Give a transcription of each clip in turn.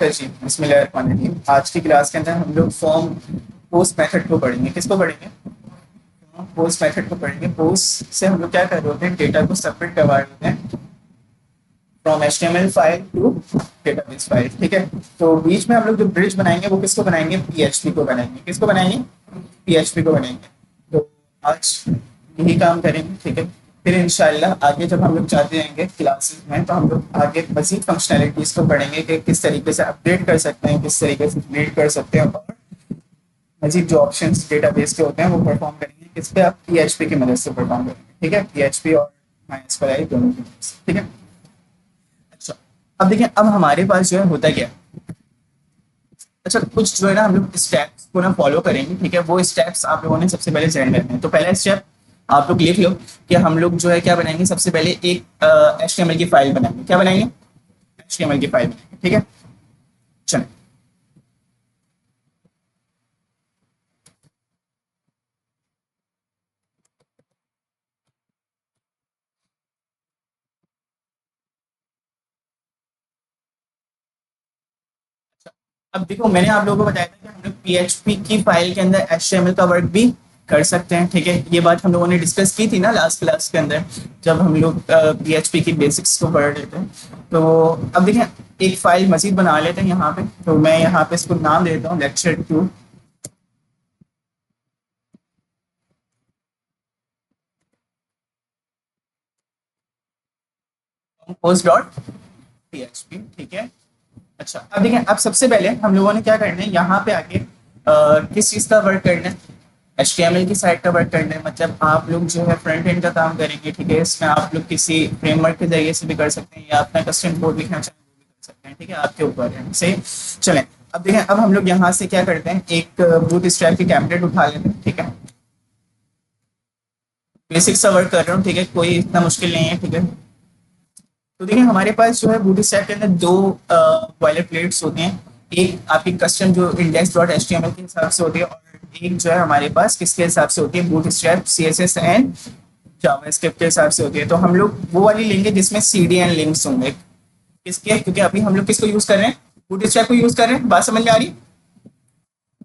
अच्छा जी, बिस्मिल्लाहिर्रहमानिर्रहीम। आज की क्लास के अंदर हम लोग फॉर्म पोस्ट मेथड को पढ़ेंगे। किसको पढ़ेंगे? पोस्ट मेथड को पढ़ेंगे। पोस्ट से हम लोग क्या कर रहे होते हैं, डेटा को सबमिट करवा रहे होते हैं from HTML file to database file. ठीक है, तो बीच में हम लोग जो ब्रिज बनाएंगे वो किसको बनाएंगे? PHP को बनाएंगे। किसको बनाएंगे? PHP को बनाएंगे। तो आज यही काम करेंगे। ठीक है, फिर इंशाल्लाह आगे जब हम लोग जाते जाएंगे क्लासेस में तो हम लोग आगे मजीद फंक्शनैलिटीज को पढ़ेंगे कि किस तरीके से अपडेट कर सकते हैं, किस तरीके से डिलीट कर सकते हैं, और मजीद जो ऑप्शंस डेटाबेस के होते हैं वो परफॉर्म करेंगे। किस पे? आप PHP की मदद से परफॉर्म करेंगे। ठीक है, PHP और MySQL दोनों की मदद से। ठीक है, अच्छा अब देखिए, अब हमारे पास जो है होता क्या है। अच्छा, कुछ जो है ना हम लोग स्टेप्स को ना फॉलो करेंगे। ठीक है, वो स्टेप्स आप लोगों ने सबसे पहले जान करने हैं। तो पहला स्टेप आप लोग लिख लो कि हम लोग जो है क्या बनाएंगे। सबसे पहले एक HTML की फाइल बनाएंगे। क्या बनाएंगे? HTML की फाइल बनाएंगे। ठीक है, चलो अब देखो, मैंने आप लोगों को बताया था कि हम लोग PHP की फाइल के अंदर HTML का वर्क भी कर सकते हैं। ठीक है, ये बात हम लोगों ने डिस्कस की थी ना लास्ट क्लास के अंदर, जब हम लोग PHP की बेसिक्स को पढ़ रहे थे। तो अब देखें, एक फाइल मजीद बना लेते हैं यहाँ पे। तो मैं यहाँ पे इसको नाम देता हूँ lecture2 post.php। ठीक है, अच्छा अब देखें, अब सबसे पहले हम लोगों ने क्या करना है, यहाँ पे आके किस चीज़ का वर्क करना है? HTML की साइड का वर्क करना है। मतलब आप लोग जो है फ्रंट एंड का काम करेंगे। ठीक है, इसमें आप लोग किसी फ्रेमवर्क के जरिए से भी कर सकते हैं या अपना कस्टम कोड लिखना चाहें वो भी कर सकते हैं। ठीक है, आपके ऊपर है। सही, चलें अब देखें, अब हम लोग यहाँ से क्या करते हैं, एक बूट स्ट्रैप की टेम्पलेट उठा लेते हैं। ठीक है, बेसिक सा वर्क कर रहा हूँ। ठीक है, कोई इतना मुश्किल नहीं है। ठीक है, तो देखिए हमारे पास जो है बूट स्ट्रैप के अंदर दो बॉयलर प्लेट्स होती हैं। एक आपकी कस्टम जो index.html के हिसाब से होती है, और एक जो है हमारे पास किसके हिसाब से होती है? Boot strap CSS and JavaScript के हिसाब से होती है। तो हम लोग वो वाली लेंगे जिसमें CDN लिंक्स होंगे। किसके? क्योंकि अभी हम लोग किसको यूज कर रहे हैं? बूट स्ट्रैप को यूज कर रहे हैं। बात समझ में आ रही है?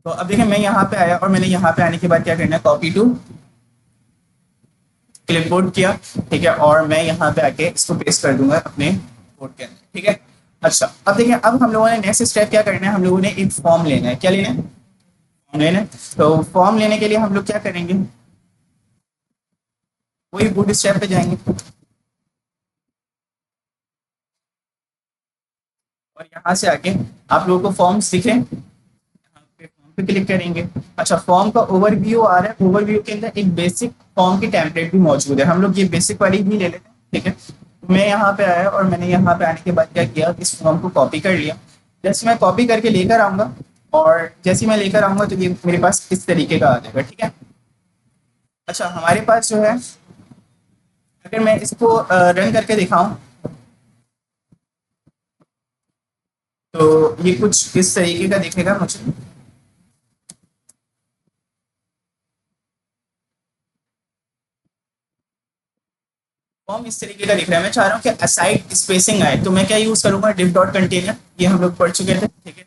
तो अब देखिए, मैं यहाँ पे आया और मैंने यहाँ पे आने के बाद क्या करना है, कॉपी टू क्लिपबोर्ड किया। ठीक है, और मैं यहाँ पे आके इसको पेस्ट कर दूंगा अपने बोर्ड के अंदर। ठीक है, अच्छा अब देखिए, अब हम लोगों ने नेक्स्ट स्टेप क्या करना है, हम लोगों ने एक फॉर्म लेना है। क्या लेना है? फॉर्म लेना है। तो फॉर्म लेने के लिए हम लोग क्या करेंगे, वही बूट स्टेप पे जाएंगे और यहाँ से आके आप लोगों को फॉर्म्स दिखे, फॉर्म पे क्लिक करेंगे। अच्छा, फॉर्म का ओवरव्यू आ रहा है। ओवरव्यू के अंदर एक बेसिक फॉर्म की टेम्पलेट भी मौजूद है। हम लोग ये बेसिक वाली भी ले लेते हैं। ठीक है, मैं यहाँ पे आया और मैंने यहाँ पे आने के बाद क्या किया, इस फॉर्म को कॉपी कर लिया। जैसे मैं कॉपी करके लेकर आऊंगा, और जैसे मैं लेकर आऊंगा तो ये मेरे पास इस तरीके का आ जाएगा। ठीक है, अच्छा हमारे पास जो है, अगर मैं इसको रन करके दिखाऊं तो ये कुछ इस तरीके का दिखेगा मुझे। फॉर्म इस तरीके का दिख रहा है। मैं चाह रहा हूँ कि असाइड स्पेसिंग आए, तो मैं क्या यूज करूंगा, div डॉट कंटेनर। ये हम लोग पढ़ चुके थे। ठीक है,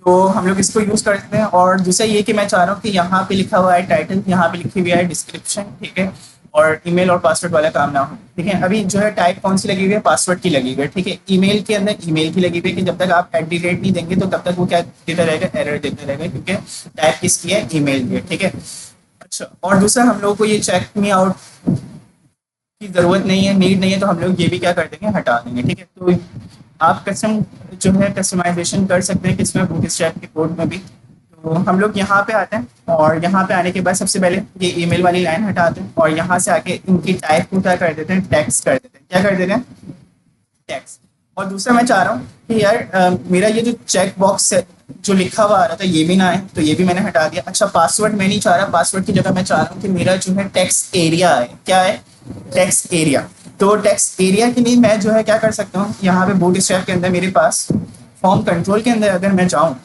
तो हम लोग इसको यूज करते हैं। और दूसरा ये कि मैं चाह रहा हूँ कि यहाँ पे लिखा हुआ है टाइटल, यहाँ पे लिखी हुई है डिस्क्रिप्शन। ठीक है, और ईमेल और पासवर्ड वाला काम ना हो। ठीक है, अभी जो है टाइप कौन सी लगी हुई है? पासवर्ड की लगी हुई है। ठीक है, ईमेल के अंदर ईमेल की लगी हुई है कि जब तक आप @ नहीं देंगे तो तब तक वो क्या देता रहेगा? एरर देता रहेगा, क्योंकि टाइप किसकी है? ईमेल की है। ठीक है, अच्छा और दूसरा हम लोगों को ये चेक मी आउट की जरूरत नहीं है, नीड नहीं है, तो हम लोग ये भी क्या कर देंगे, हटा देंगे। ठीक है, तो आप कस्टम जो है कस्टमाइजेशन कर सकते हैं किसमें? बूट स्ट्रैप के कोड में भी। तो हम लोग यहाँ पे आते हैं और यहाँ पे आने के बाद सबसे पहले ये ईमेल वाली लाइन हटाते हैं और यहाँ से आके इनकी टाइप को क्या कर देते हैं? टेक्स्ट कर देते हैं। क्या कर देते हैं? टेक्स्ट। और दूसरा मैं चाह रहा हूँ कि यार मेरा ये जो चेक बॉक्स है जो लिखा हुआ आ रहा था ये भी ना आए, तो ये भी मैंने हटा दिया। अच्छा, पासवर्ड मैं नहीं चाह रहा। पासवर्ड की जगह मैं चाह रहा हूँ कि मेरा जो है टेक्स्ट एरिया है। क्या है? Text area. तो टेक्स्ट एरिया के लिए मैं जो है क्या कर सकता हूँ, यहाँ पे बूट स्ट्रैप के अंदर मेरे पास फॉर्म कंट्रोल के अंदर अगर मैं जाऊँ,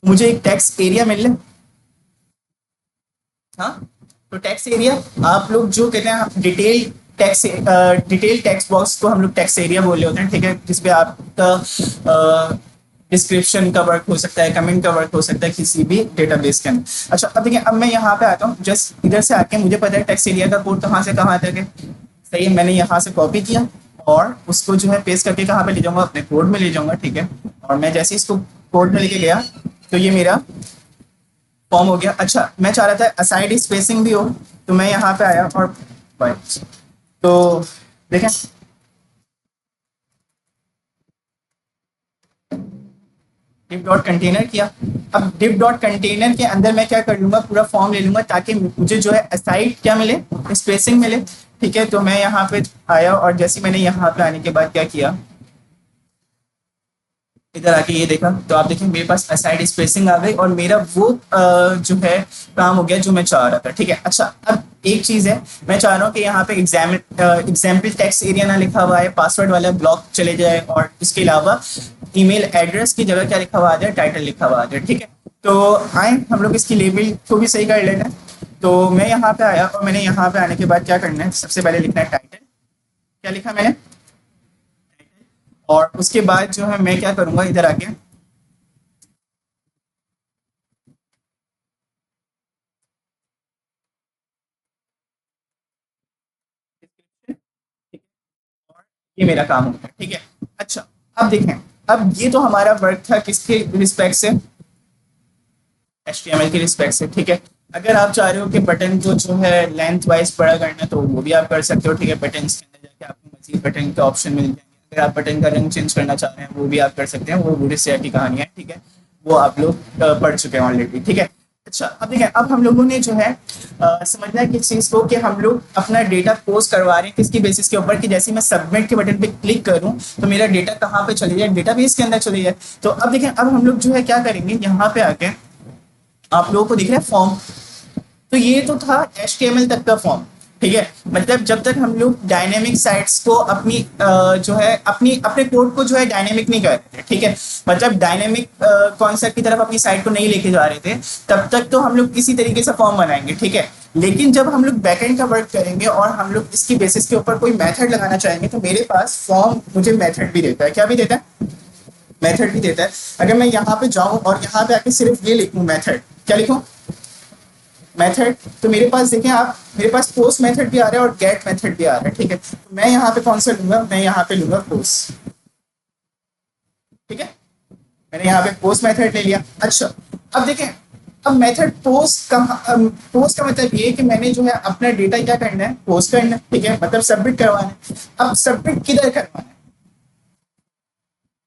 मुझे एक टेक्स्ट एरिया मिल ले। हाँ, तो टैक्स एरिया आप लोग जो कहते हैं डिटेल टैक्स बॉक्स को हम लोग टैक्स एरिया बोल रहे होते हैं। ठीक है, जिसपे आपका डिस्क्रिप्शन का वर्क हो सकता है, कमेंट का वर्क हो सकता है किसी भी डेटाबेस के अंदर। अच्छा अब देखिए, अब मैं यहाँ पे आता हूँ, जस्ट इधर से आके मुझे पता है टेक्स्ट एरिया का कोड कहाँ से कहाँ तक है। सही है, मैंने यहाँ से कॉपी किया और उसको जो है पेस्ट करके कहाँ पे ले जाऊंगा, अपने कोड में ले जाऊंगा। ठीक है, और मैं जैसे इसको कोड में लेके गया तो ये मेरा फॉर्म हो गया। अच्छा मैं चाह रहा था असाइड स्पेसिंग भी हो, तो मैं यहाँ पे आया और तो देखें डिव डॉट कंटेनर किया। अब डिव डॉट कंटेनर के अंदर मैं क्या कर लूंगा, पूरा फॉर्म ले लूंगा ताकि मुझे जो है असाइड क्या मिले, स्पेसिंग मिले। ठीक है, तो मैं यहाँ पे आया और जैसे मैंने यहाँ पे आने के बाद क्या किया, इधर आके ये देखा तो आप देखें मेरे पास असाइड स्पेसिंग आ गई और मेरा वो जो है काम हो गया जो मैं चाह रहा था। ठीक है, अच्छा अब एक चीज है, मैं चाह रहा हूँ कि यहाँ पे एग्जाम्पल टेक्स्ट एरिया ना लिखा हुआ है, पासवर्ड वाला ब्लॉक चले जाए और इसके अलावा ईमेल एड्रेस की जगह क्या लिखा हुआ आ जाए, टाइटल लिखा हुआ आ जाए। ठीक है, तो आए हम लोग इसकी लेबल को भी सही कर लेते हैं। तो मैं यहाँ पे आया और मैंने यहाँ पे आने के बाद क्या करना है, सबसे पहले लिखना है टाइटल। क्या लिखा मैंने, और उसके बाद जो है मैं क्या करूंगा, इधर आके ये मेरा काम होगा। ठीक है, अच्छा अब देखें, अब ये तो हमारा वर्क था किसके रिस्पेक्ट से, HTML के रिस्पेक्ट से। ठीक है, अगर आप चाह रहे हो कि बटन को जो है लेंथ वाइज बड़ा करना तो वो भी आप कर सकते हो। ठीक है, बटन के अंदर जाके आपको मजीद बटन के ऑप्शन मिल जाएंगे। अगर आप बटन का रंग चेंज करना चाह रहे हैं वो भी आप कर सकते हैं, वो पूरी से की कहानी है। ठीक है, वो आप लोग पढ़ चुके हैं ऑलरेडी। ठीक है, अच्छा अब देखें, अब हम लोगों ने जो है समझना है किस चीज़ को, कि हम लोग अपना डेटा पोस्ट करवा रहे हैं किसकी बेसिस के ऊपर, कि जैसे मैं सबमिट के बटन पे क्लिक करूं तो मेरा डेटा कहाँ पे चले जाए, डेटाबेस के अंदर चले जाए। तो अब देखें, अब हम लोग जो है क्या करेंगे, यहाँ पे आके आप लोगों को दिख रहा है फॉर्म, तो ये तो था HTML तक का फॉर्म। ठीक है, मतलब जब तक हम लोग डायनेमिक साइट्स को अपनी जो है अपने कोड को जो है डायनेमिक नहीं कर रहे थे। ठीक है, मतलब डायनेमिक कॉन्सेप्ट की तरफ अपनी साइट को नहीं लेके जा रहे थे, तब तक तो हम लोग इसी तरीके से फॉर्म बनाएंगे। ठीक है, लेकिन जब हम लोग बैकएंड का वर्क करेंगे और हम लोग इसकी बेसिस के ऊपर कोई मेथड लगाना चाहेंगे, तो मेरे पास फॉर्म मुझे मेथड भी देता है। क्या भी देता है, मेथड भी देता है। अगर मैं यहाँ पे जाऊं और यहाँ पे आके सिर्फ ये लिखूं मेथड, क्या लिखूं, मेथड, तो मेरे पास देखें आप, मेरे पास पोस्ट मेथड भी आ रहा है और गेट मेथड भी आ रहा है। ठीक है, तो मैं यहाँ पे कौन सा लूंगा, मैं यहाँ पे लूंगा पोस्ट। ठीक है, मैंने यहाँ पे पोस्ट मेथड ले लिया। अच्छा अब देखें, अब मेथड पोस्ट का, पोस्ट का मतलब ये कि मैंने जो है अपना डेटा क्या करना है, पोस्ट करना है। ठीक है, मतलब सबमिट करवाना है। अब सबमिट किधर करवाना है,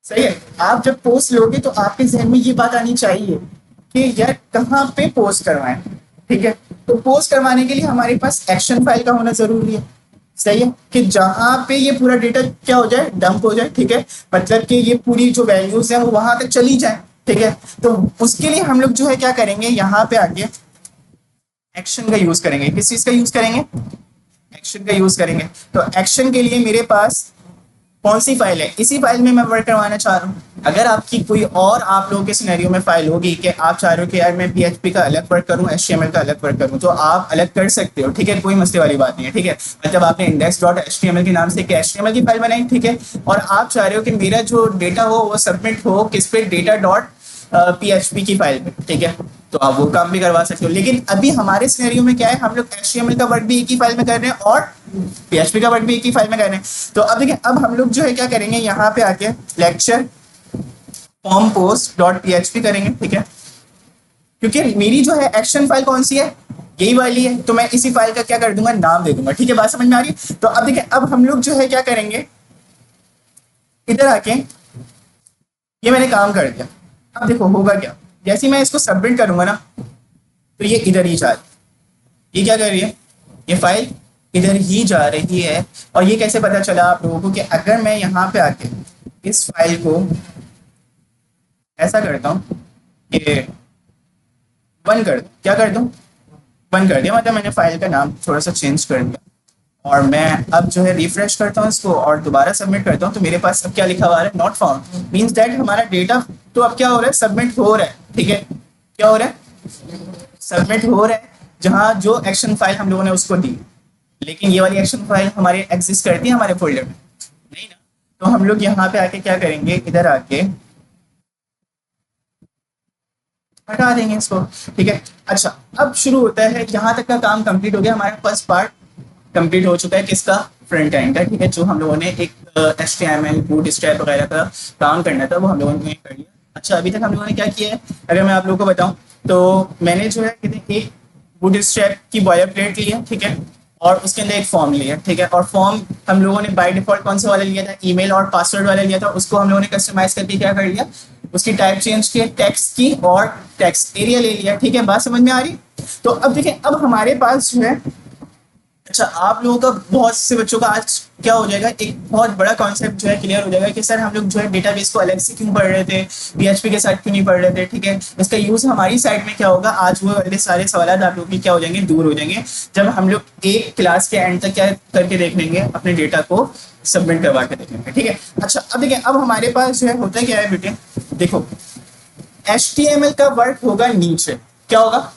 सही है, आप जब पोस्ट लोगे तो आपके जहन में ये बात आनी चाहिए कि यार कहाँ पे पोस्ट करवाएं। ठीक है, तो पोस्ट करवाने के लिए हमारे पास एक्शन फाइल का होना जरूरी है। सही है, कि जहां पे ये पूरा डेटा क्या हो जाए, डंप हो जाए। ठीक है, मतलब कि ये पूरी जो वैल्यूज है वो वहां तक चली जाए। ठीक है, तो उसके लिए हम लोग जो है क्या करेंगे, यहाँ पे आके एक्शन का यूज करेंगे। किस चीज का यूज करेंगे, एक्शन का यूज करेंगे। तो एक्शन के लिए मेरे पास कौन सी फाइल है, इसी फाइल में मैं वर्क करवाना चाह रहा हूँ। अगर आपकी कोई और आप लोगों के सिनेरियो में फाइल होगी कि आप चाह रहे हो कि यार मैं PHP का अलग वर्क करूँ, HTML का अलग वर्क करूँ, तो आप अलग कर सकते हो। ठीक है, कोई मसले वाली बात नहीं है। ठीक है, मतलब आपने index.html के नाम से एक HTML की फाइल बनाई। ठीक है, और आप चाह रहे हो कि मेरा जो डेटा हो वो सबमिट हो किस पे, डेटा डॉट PHP की फाइल पे। ठीक है, तो आप वो काम भी करवा सकते हो। लेकिन अभी हमारे सिनेरियो में क्या है, हम लोग HTML का वर्क भी एक ही फाइल में कर रहे हैं और PHP का वर्क भी एक ही फाइल में कर रहे हैं। तो अब देखिए, अब हम लोग जो है क्या करेंगे, यहाँ पे आके lecture form post dot PHP करेंगे। ठीक है, क्योंकि मेरी जो है एक्शन फाइल कौन सी है, यही वाली है, तो मैं इसी फाइल का क्या कर दूंगा, नाम दे दूंगा। ठीक है, बात समझ में आ रही है। तो अब देखिए, अब हम लोग जो है क्या करेंगे, इधर आके ये मैंने काम कर दिया। अब देखो होगा क्या, जैसे मैं इसको सबमिट करूंगा ना, तो ये इधर ही जा रही है। ये क्या कर रही है, ये फाइल इधर ही जा रही है। और ये कैसे पता चला आप लोगों को, कि अगर मैं यहाँ पे आके इस फाइल को ऐसा करता हूँ कि बंद कर दूँ, क्या कर दूँ, बंद कर दिया, मतलब मैंने फाइल का नाम थोड़ा सा चेंज कर दिया, और मैं अब जो है रिफ्रेश करता हूँ इसको और दोबारा सबमिट करता हूँ, तो मेरे पास अब क्या लिखा हुआ है, नॉट फाउंड। मींस दैट हमारा डेटा तो अब क्या हो रहा है, सबमिट हो रहा है। ठीक है, क्या हो रहा है, सबमिट हो रहा है, जहाँ जो एक्शन फाइल हम लोगों ने उसको दी। लेकिन ये वाली एक्शन फाइल हमारे एग्जिस्ट करती है हमारे फोल्डर में, नहीं ना। तो हम लोग यहाँ पे आके क्या करेंगे, इधर आके हटा देंगे इसको, ठीक है। अच्छा, अब शुरू होता है, यहाँ तक का काम कंप्लीट हो गया, हमारा फर्स्ट पार्ट कंप्लीट हो चुका है, किसका, फ्रंट एंड का, ठीक है। जो हम लोगों ने एक HTML बूट स्ट्रैप वगैरह का काम करना था वो हम लोगों ने कर लिया। अच्छा, अभी तक हम लोगों ने क्या किया है, अगर मैं आप लोगों को बताऊं तो मैंने जो है कहते एक बूट स्ट्रैप की बॉयलर प्लेट ली है, ठीक है, और उसके अंदर एक फॉर्म लिया, ठीक है। और फॉर्म हम लोगों ने बाय डिफॉल्ट कौन सा वाला लिया था, ईमेल और पासवर्ड वाला लिया था, उसको हम लोगों ने कस्टमाइज करके क्या कर लिया, उसकी टाइप चेंज की, टेक्स्ट की, और टेक्स्ट एरिया ले लिया, ठीक है। बात समझ में आ रही। तो अब देखें, अब हमारे पास जो है, अच्छा, आप लोगों का बहुत से बच्चों का आज क्या हो जाएगा, एक बहुत बड़ा कॉन्सेप्ट जो है क्लियर हो जाएगा कि सर हम लोग जो है डेटाबेस को अलग से क्यों पढ़ रहे थे, PHP के साथ क्यों नहीं पढ़ रहे थे, ठीक है। इसका यूज हमारी साइड में क्या होगा, आज वो वाले सारे सवाल आप लोगों की क्या हो जाएंगे, दूर हो जाएंगे, जब हम लोग एक क्लास के एंड तक क्या करके देख लेंगे, अपने डेटा को सबमिट करवा के देख लेंगे, ठीक है। अच्छा, अब देखिए, अब हमारे पास जो है होता है क्या है बेटे, देखो HTML का वर्क होगा नीचे, क्या होगा,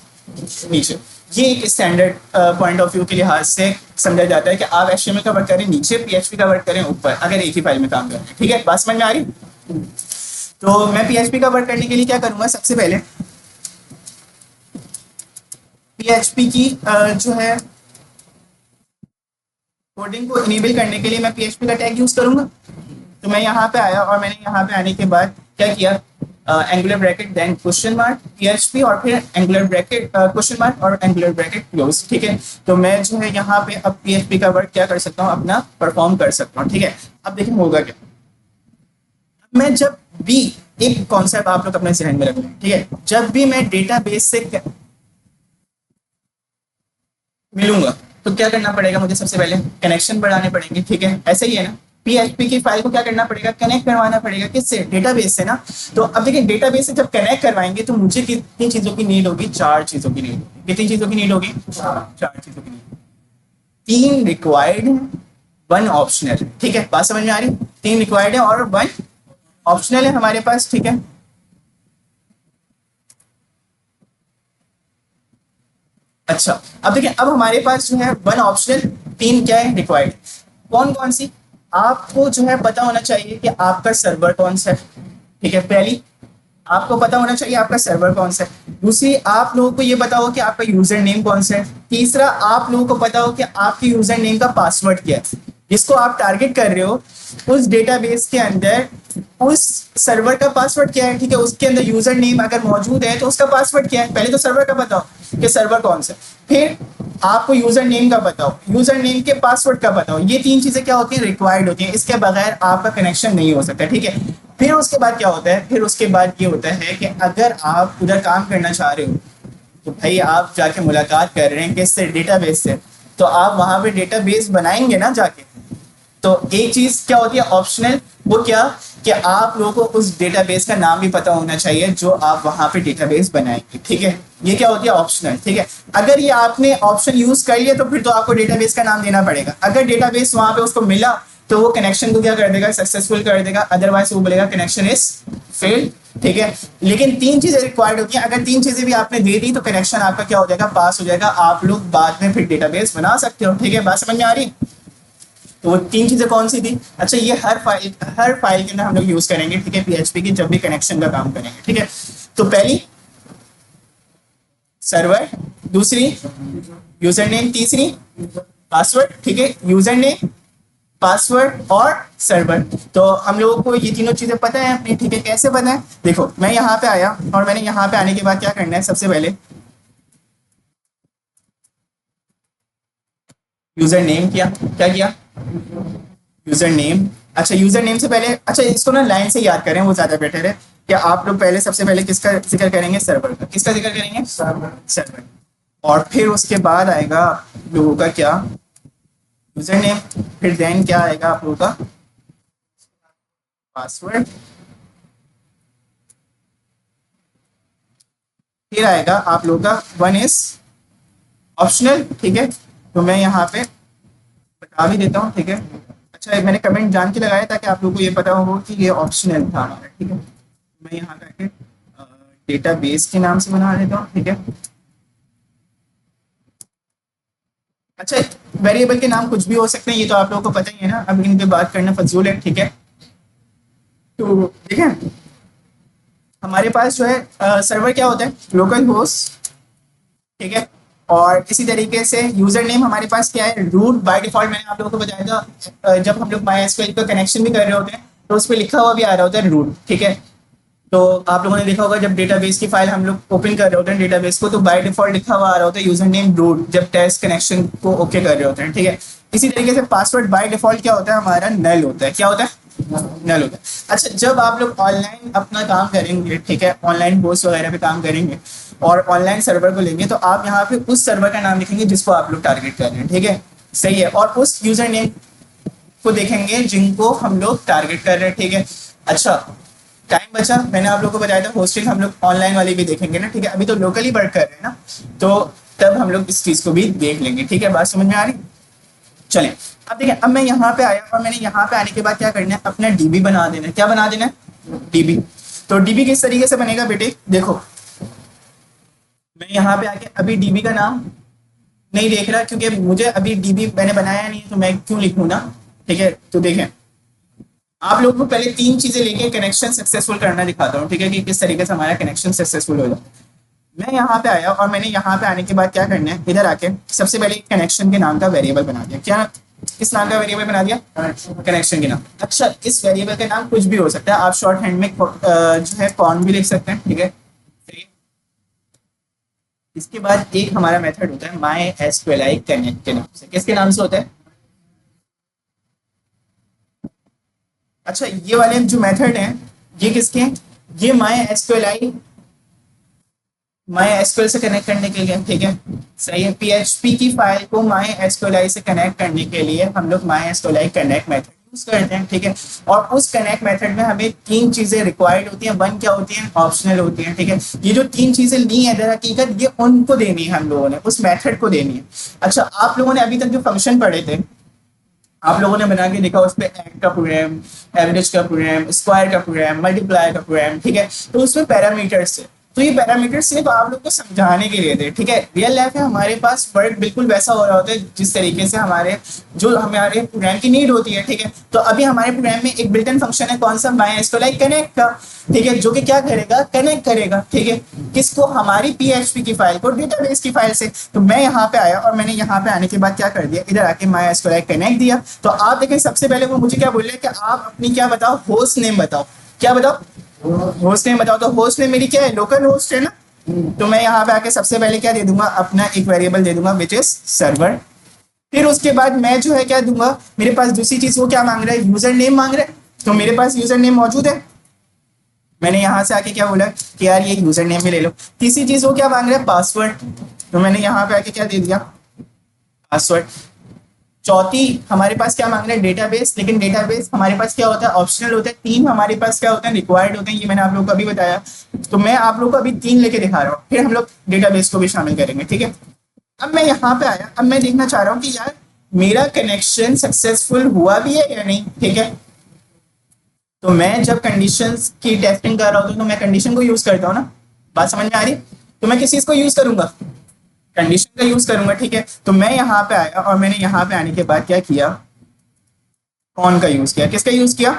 नीचे। ये एक स्टैंडर्ड पॉइंट ऑफ व्यू के लिहाज से समझा जाता है कि आप HTML का वर्क करें नीचे, PHP का वर्क करें ऊपर, अगर एक ही फाइल में काम कर रहे हैं, ठीक है। बात समझ में आ रही। तो मैं PHP का वर्क करने के लिए क्या करूंगा, सबसे पहले PHP की जो है कोडिंग को इनेबल करने के लिए मैं PHP का टैग यूज करूंगा। तो मैं यहाँ पे आया और मैंने यहाँ पे आने के बाद क्या किया, angular bracket then question mark PHP, और फिर एंगुलर ब्रैकेट क्वेश्चन मार्क और एंगुलर ब्रैकेट क्लोज, ठीक है। तो मैं जो है यहाँ पे अब PHP का वर्क क्या कर सकता हूँ, अपना परफॉर्म कर सकता हूँ, ठीक है। अब देखिए होगा क्या, मैं जब भी, एक कॉन्सेप्ट आप लोग अपने जहन में रखें, ठीक है, जब भी मैं डेटाबेस से मिलूंगा तो क्या करना पड़ेगा, मुझे सबसे पहले कनेक्शन बढ़ाने पड़ेंगे, ठीक है। ऐसे ही है ना, PHP की फाइल को क्या करना पड़ेगा, कनेक्ट करवाना पड़ेगा, किससे, डेटाबेस से ना। तो अब देखिए, डेटाबेस से जब कनेक्ट करवाएंगे तो मुझे कितनी चीजों की नीड होगी, 4 चीजों की नीड होगी। कितनी चीजों की नीड होगी, 4 चीजों की नीड। 3 रिक्वायर्ड है, 1 ऑप्शनल, ठीक है। बात समझ में आ रही, 3 रिक्वायर्ड है और 1 ऑप्शनल है हमारे पास, ठीक है। अच्छा, अब देखिए, अब हमारे पास जो है 1 ऑप्शनल, 3 क्या है, रिक्वायर्ड। कौन कौन सी, आपको जो है पता होना चाहिए कि आपका सर्वर कौन सा है, ठीक है। पहली, आपको पता होना चाहिए आपका सर्वर कौन सा है। दूसरी, आप लोगों को ये पता हो कि आपका यूजर नेम कौन सा है। तीसरा, आप लोगों को पता हो कि आपके यूजर नेम का पासवर्ड क्या है, जिसको आप टारगेट कर रहे हो उस डेटाबेस के अंदर, उस सर्वर का पासवर्ड क्या है, ठीक है। उसके अंदर यूजर नेम अगर मौजूद है तो उसका पासवर्ड क्या है, पहले तो सर्वर का बताओ कि सर्वर कौन सा है, फिर आपको यूजर नेम का बताओ, यूजर नेम के पासवर्ड का बताओ। ये 3 चीजें क्या होती हैं, रिक्वायर्ड होती हैं, इसके बगैर आपका कनेक्शन नहीं हो सकता, ठीक है। फिर उसके बाद क्या होता है, फिर उसके बाद ये होता है कि अगर आप उधर काम करना चाह रहे हो तो भाई आप जाके मुलाकात कर रहे हैं किससे, डेटाबेस से, तो आप वहां पे डेटाबेस बनाएंगे ना जाके। तो एक चीज क्या होती है ऑप्शनल, वो क्या, कि आप लोगों को उस डेटाबेस का नाम भी पता होना चाहिए जो आप वहां पे डेटाबेस बनाएंगे, ठीक है। ये क्या होती है ऑप्शनल, ठीक है। अगर ये आपने ऑप्शन यूज कर लिया तो फिर तो आपको डेटाबेस का नाम देना पड़ेगा। अगर डेटाबेस वहां पे उसको मिला तो वो कनेक्शन को क्या कर देगा, सक्सेसफुल कर देगा, अदरवाइज वो बोलेगा कनेक्शन इज फेल्ड, ठीक है। लेकिन 3 चीजें रिक्वायर्ड होती हैं, अगर 3 चीजें भी आपने दे दी तो कनेक्शन आपका क्या हो जाएगा, पास हो जाएगा, आप लोग बाद में फिर डेटाबेस बना सकते हो, ठीक है। बात समझ में आ रही। तो वो 3 चीजें कौन सी थी, अच्छा, ये हर फाइल के अंदर हम लोग यूज करेंगे, ठीक है, PHP की जब भी कनेक्शन का काम करेंगे, ठीक है। तो पहली सर्वर, दूसरी यूजर नेम, तीसरी पासवर्ड, ठीक है। यूजर नेम, पासवर्ड और सर्वर। तो हम लोगों को ये तीनों चीजें पता है अपनी, ठीक है। कैसे पता है, देखो मैं यहाँ पे आया और मैंने यहाँ पे आने के बाद क्या करना है, सबसे पहले यूजर नेम किया, क्या किया, यूजर नेम। अच्छा, यूजर नेम से पहले, अच्छा इसको ना लाइन से याद करें, वो ज्यादा बेटर है कि आप लोग पहले सबसे पहले किसका जिक्र करेंगे, सर्वर का। किसका जिक्र करेंगे, सर्वर। और फिर उसके बाद आएगा लोगों का क्या, यूजर नेम, फिर देन क्या आएगा आप लोगों का पासवर्ड, फिर आएगा आप लोगों का 1 इज ऑप्शनल, ठीक है। तो मैं यहाँ पे बता भी देता हूँ, ठीक है। अच्छा, मैंने कमेंट जान के लगाया ताकि आप लोगों को ये पता हो कि ये ऑप्शनल था हमारा, ठीक है। मैं यहाँ करके डेटाबेस के नाम से बना देता हूँ, ठीक है। अच्छा, वेरिएबल के नाम कुछ भी हो सकते हैं, ये तो आप लोगों को पता ही है ना, अब इन पे बात करना फजूल है, ठीक है। तो ठीक है, हमारे पास जो है सर्वर क्या होता है, लोकल होस्ट, ठीक है। और इसी तरीके से यूजर नेम हमारे पास क्या है, रूट बाय डिफॉल्ट। मैंने आप लोगों को बताया था जब हम लोग माई एसक्यूएल का कनेक्शन भी कर रहे होते हैं तो उस पर लिखा हुआ भी आ रहा होता है रूट, ठीक है। तो आप लोगों ने देखा होगा जब डेटाबेस की फाइल हम लोग ओपन कर रहे होते हैं डेटाबेस को, तो बाय डिफॉल्ट लिखा हुआ आ रहा होता है यूजर नेम रूट, जब टेस्ट कनेक्शन को ओके कर रहे होते हैं, ठीक है। इसी तरीके से पासवर्ड बाय डिफॉल्ट क्या होता है हमारा, नल होता है। क्या होता है, नल होता है। अच्छा, जब आप लोग ऑनलाइन अपना काम करेंगे, ठीक है, ऑनलाइन होस्ट वगैरह पे काम करेंगे और ऑनलाइन सर्वर को लेंगे, तो आप यहाँ पे उस सर्वर का नाम लिखेंगे जिसको आप लोग टारगेट कर रहे हैं, ठीक है, सही है। और उस यूजर नेम को देखेंगे जिनको हम लोग टारगेट कर रहे हैं, ठीक है। अच्छा, टाइम बचा, मैंने आप लोगों को बताया था होस्टिंग हम लोग ऑनलाइन वाली भी देखेंगे ना, ठीक है। अभी तो लोकली वर्क कर रहे हैं ना, तो तब हम लोग इस चीज को भी देख लेंगे, ठीक है। बात समझ में आ रही, चलें। अब देखिए, अब मैं यहाँ पे आया और मैंने यहाँ पे आने के बाद क्या करना है, अपना डीबी बना देना है। क्या बना देना है, डीबी। तो डीबी किस तरीके से बनेगा बेटे, देखो मैं यहाँ पे आके अभी डीबी का नाम नहीं देख रहा क्योंकि मुझे अभी डीबी मैंने बनाया नहीं है, तो मैं क्यों लिखूँ ना, ठीक है। तो देखें, आप लोगों को पहले तीन चीजें लेके कनेक्शन सक्सेसफुल करना दिखाता हूँ, ठीक है, कि किस तरीके से हमारा कनेक्शन सक्सेसफुल हो जाए। मैं यहाँ पे आया और मैंने यहाँ पे आने के बाद क्या करना है, इधर आके सबसे पहले कनेक्शन के नाम का वेरिएबल बना दिया। क्या, किस नाम का वेरिएबल बना दिया, कनेक्शन के नाम। अच्छा, इस वेरिएबल का नाम कुछ भी हो सकता है, आप शॉर्ट हैंड में जो है कॉन भी लिख सकते हैं, ठीक है। इसके बाद एक हमारा मेथड होता है माई एसक्यूएलआई कनेक्ट के नाम से। किसके नाम से होता है, अच्छा ये वाले जो मेथड हैं ये किसके हैं, ये माई एसक्यूएल से कनेक्ट करने के लिए, ठीक है, सही है। पीएचपी की फाइल को माई एसक्यूएल से कनेक्ट करने के लिए हम लोग my SQL connect method use करते हैं, ठीक है। और उस कनेक्ट मेथड में हमें तीन चीजें रिक्वायर्ड होती हैं, वन क्या होती हैं, ऑप्शनल होती हैं, ठीक है। ये जो तीन चीजें ली हैं दर हकीकत ये उनको देनी है, हम लोगों ने उस मेथड को देनी है। अच्छा, आप लोगों ने अभी तक जो फंक्शन पढ़े थे, आप लोगों ने बना के देखा, उस पर एड का प्रोग्राम, एवरेज का प्रोग्राम, स्क्वायर का प्रोग्राम, मल्टीप्लाई का प्रोग्राम, ठीक है। तो उसमें पैरामीटर्स है, तो ये पैरामीटर्स सिर्फ आप लोग को समझाने के लिए थे, ठीक है। रियल लाइफ में हमारे पास वर्क बिल्कुल वैसा हो रहा होता है जिस तरीके से हमारे प्रोग्राम की नीड होती है, ठीक है। तो अभी हमारे प्रोग्राम में एक बिल्ट इन फंक्शन है, कौन सा, माई एसक्यूएल कनेक्ट का, ठीक है, जो कि क्या करेगा, कनेक्ट करेगा, ठीक है, किसको, हमारी पीएचपी की फाइल को डेटाबेस की फाइल से। तो मैं यहाँ पे आया और मैंने यहाँ पे आने के बाद क्या कर दिया, इधर आके माई एसक्यूएल कनेक्ट दिया। तो आप देखें, सबसे पहले वो मुझे क्या बोल रहे हैं कि आप अपनी क्या बताओ, होस्ट नेम बताओ। क्या बताओ, होस्ट नेम बताओ। तो होस्ट नेम मेरी क्या है, लोकल होस्ट है ना। तो मैं यहाँ पे आके सबसे पहले क्या दे दूंगा, अपना एक वेरिएबल दे दूंगा विच इज सर्वर। फिर उसके बाद मैं जो है क्या दूंगा, मेरे पास दूसरी चीज वो क्या मांग रहा है, यूजर नेम मांग रहा है। तो मेरे पास यूजर नेम मौजूद है, मैंने यहाँ से आके क्या बोला कि यार ये यूजर नेम भी ले लो। तीसरी चीज वो क्या मांग रहा है, पासवर्ड। तो मैंने यहाँ पे आके क्या दे दिया, पासवर्ड। चौथी हमारे पास क्या मांग रहे हैं, डेटाबेस। लेकिन डेटाबेस हमारे पास क्या होता है, ऑप्शनल होता है। तीन हमारे पास क्या होता है, रिक्वायर्ड होते हैं, ये मैंने आप लोगों को अभी बताया। तो मैं आप लोगों को अभी तीन लेके दिखा रहा हूँ, फिर हम लोग डेटाबेस को भी शामिल करेंगे, ठीक है। अब मैं यहाँ पे आया, अब मैं देखना चाह रहा हूँ कि यार मेरा कनेक्शन सक्सेसफुल हुआ भी है या नहीं, ठीक है। तो मैं जब कंडीशंस की टेस्टिंग कर रहा हूँ तो मैं कंडीशन को यूज करता हूँ ना, बात समझ में आ रही। तो मैं किस चीज को यूज करूंगा, कंडीशन का यूज करूंगा, ठीक है। तो मैं यहाँ पे आया और मैंने यहाँ पे आने के बाद क्या किया, कौन का यूज किया, किसका यूज किया।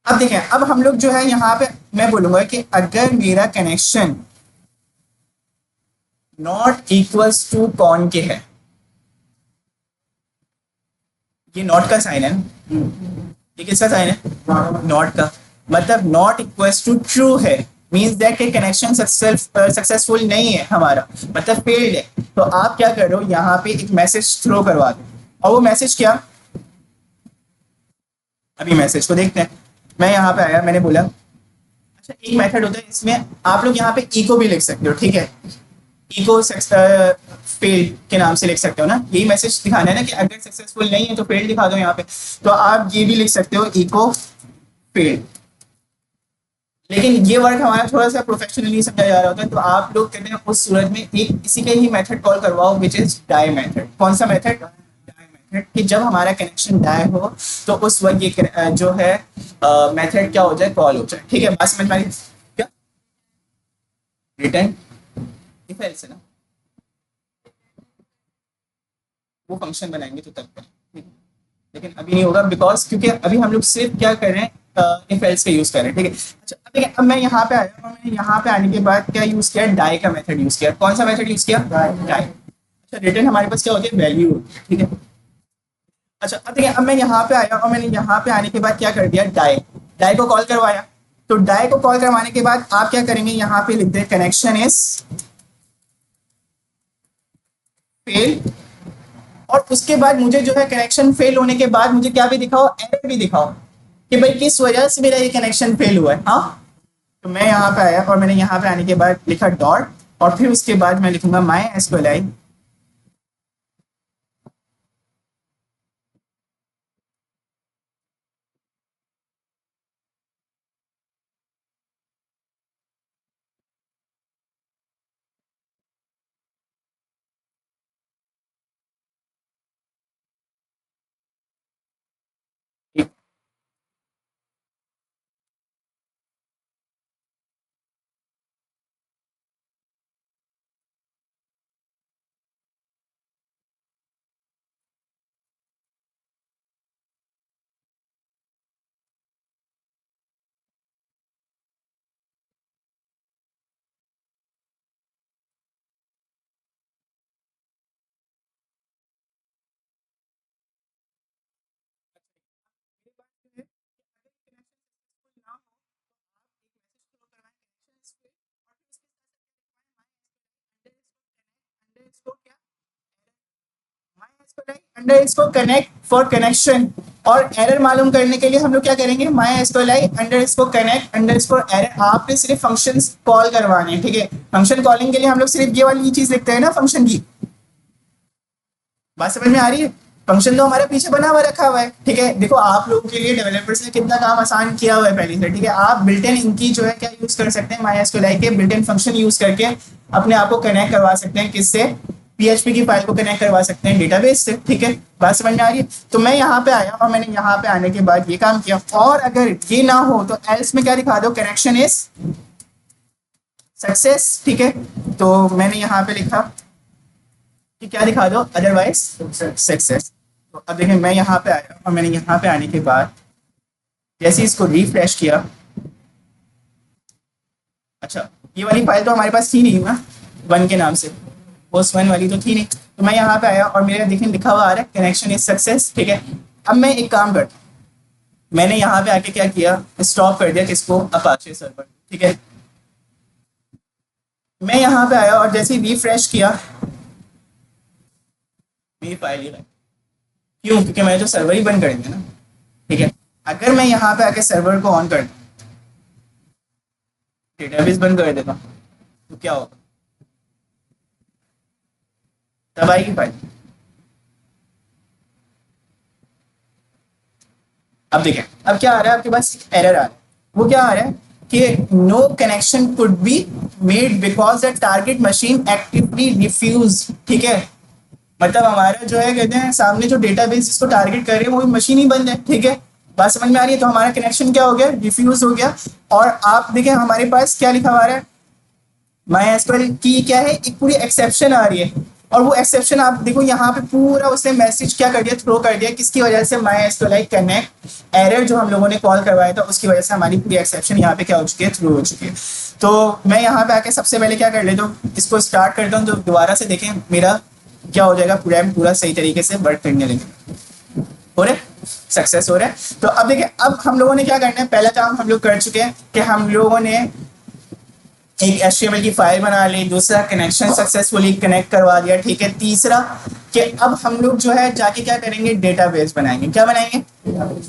अब देखें, अब हम लोग जो है यहाँ पे मैं बोलूंगा कि अगर मेरा कनेक्शन नॉट इक्वल्स टू कौन के है, ये नॉट का साइन है ना, ये किसका साइन है, नॉट का। मतलब नॉट इक्वल्स टू ट्रू है, मीन्स दैट कि कनेक्शन सक्सेसफुल नहीं है हमारा, मतलब फेल्ड है। तो आप क्या कर रहे हो, यहाँ पे एक मैसेज थ्रो करवा दो। और वो मैसेज क्या, अभी मैसेज को देखते हैं। मैं यहाँ पे आया, मैंने बोला, अच्छा एक मेथड होता है इसमें, आप लोग यहाँ पे इको भी लिख सकते हो, ठीक है। इको फेल्ड के नाम से लिख सकते हो ना, यही मैसेज दिखाना है ना कि अगर सक्सेसफुल नहीं है तो फेल्ड दिखा दो यहाँ पे। तो आप ये भी लिख सकते हो, इको फेल्ड। लेकिन ये वर्ड हमारा थोड़ा सा प्रोफेशनली समझा जा रहा होता है, तो आप लोग कहते हैं उस सूरत में एक इसी के ही मेथड कॉल करवाओ विच इज डाई मेथड। कौन सा मेथड, डाई मेथड, कि जब हमारा कनेक्शन डाई हो तो उस वक्त ये जो है मेथड क्या हो जाए, कॉल हो जाए, ठीक है। बात समझ में आ रही क्या, रिटर्न इफ एल्स है ना, वो फंक्शन बनाएंगे तो तब करें, लेकिन अभी नहीं होगा बिकॉज क्योंकि अभी हम लोग सिर्फ क्या कर रहे हैं, इफ एल्स का यूज करें, ठीक है। अच्छा अब देखिए, अब मैं यहाँ पे आया और मैंने यहाँ पे आने के बाद क्या यूज किया, डाई का मेथड यूज किया। कौन सा मेथड यूज किया, डाई। अच्छा रिटर्न हमारे पास क्या होती है, वैल्यू होती है, ठीक है। अच्छा अब देखिए, अब मैं यहाँ पे आया और मैंने यहाँ पे आने के बाद क्या कर दिया, डाई, डाई को कॉल करवाया। तो डाई को कॉल करवाने के बाद आप क्या करेंगे, यहाँ पे लिख दे कनेक्शन इज फेल। और उसके बाद मुझे जो है कनेक्शन फेल होने के बाद मुझे क्या भी दिखाओ, एरर भी दिखाओ कि भाई किस वजह से मेरा ये कनेक्शन फेल हुआ है। हाँ, तो मैं यहाँ पे आया और मैंने यहाँ पे आने के बाद लिखा डॉट, और फिर उसके बाद मैं लिखूंगा माई एसक्यूएल अंडर इसको कनेक्ट फॉर कनेक्शन। और एरर मालूम करने के लिए हम लोग क्या करेंगे, माई एसक्यूएल अंडर इसको कनेक्ट अंडर इसको एरर। आपने सिर्फ फंक्शन कॉल करवाने हैं, ठीक है। फंक्शन कॉलिंग के लिए हम लोग सिर्फ ये वाली चीज लिखते हैं ना, फंक्शन की। बात समझ में आ रही है, फंक्शन तो हमारे पीछे बना हुआ रखा हुआ है, ठीक है। देखो आप लोगों के लिए डेवलपर्स ने कितना काम आसान किया हुआ है पहले से, ठीक है। आप बिल्ट इन इनकी जो है क्या यूज कर सकते हैं, माई एसक्यूएल के बिल्ट इन फंक्शन यूज करके अपने आप को कनेक्ट करवा सकते हैं, किससे, पीएचपी की फाइल को कनेक्ट करवा सकते हैं डेटाबेस से, ठीक है। बात समझ में आ रही है। तो मैं यहाँ पे आया और मैंने यहाँ पे आने के बाद ये काम किया, और अगर ये ना हो तो एल्स में क्या दिखा दो, कनेक्शन इज सक्सेस, ठीक है। तो मैंने यहाँ पे लिखा कि क्या दिखा दो, अदरवाइज सक्सेस। तो अब देखिए मैं यहाँ पे आया और मैंने यहाँ पे आने के बाद जैसे इसको रिफ्रेश किया, अच्छा ये वाली फाइल तो हमारे पास थी नहीं ना, वन के नाम से, पोस्ट वन वाली तो थी नहीं। तो मैं यहाँ पे आया और मेरा देखिए लिखा हुआ आ रहा है कनेक्शन इज सक्सेस, ठीक है। अब मैं एक काम करता, मैंने यहाँ पे आके क्या किया, स्टॉप कर दिया किसको, अपाचे सर्वर, ठीक है। मैं यहाँ पे आया और जैसे ही रिफ्रेश किया मेरी फाइल ही, क्यों, क्योंकि मैंने तो सर्वर ही बंद कर दिया ना, ठीक है। अगर मैं यहाँ पे आके सर्वर को ऑन कर दूं, डेटाबेस बंद कर देता हूँ, तो क्या होगा, तब आएगी फाइल। अब देखें, अब क्या आ रहा है आपके पास, एरर आ रहा है। वो क्या आ रहा है कि no connection could be made because the target machine actively refuse, ठीक है। मतलब हमारा जो है कहते हैं सामने जो डेटाबेस जिसको टारगेट कर रहे हैं वो मशीन ही बंद है, ठीक है। बात समझ में आ रही है। तो हमारा कनेक्शन क्या हो गया, रिफ्यूज हो गया। और आप देखें हमारे पास क्या लिखा हुआ है, माई एसक्यूएल की क्या है, एक पूरी एक्सेप्शन आ रही है। और वो एक्सेप्शन आप देखो यहाँ पे पूरा उसने मैसेज क्या कर दिया, थ्रो कर दिया, किसकी वजह से, माई एसक्यूएल कनेक्ट एरर जो हम लोगों ने कॉल करवाया था उसकी वजह से हमारी पूरी एक्सेप्शन यहाँ पे क्या हो चुकी है, थ्रू हो चुकी है। तो मैं यहाँ पे आके सबसे पहले क्या कर लेता हूँ, इसको स्टार्ट करता हूँ, तो दोबारा से देखें मेरा क्या हो जाएगा, पूरा सही तरीके से वर्क करने लगेगा, हो रहा है, सक्सेस हो रहा है। तो अब देखिए, अब हम लोगों ने क्या करना है, पहला काम हम लोग कर चुके हैं कि हम लोगों ने एक HTML की फाइल बना ली, दूसरा कनेक्शन सक्सेसफुली कनेक्ट करवा दिया, ठीक है। तीसरा कि अब हम लोग जो है जाके क्या करेंगे, डेटाबेस बनाएंगे, क्या बनाएंगे,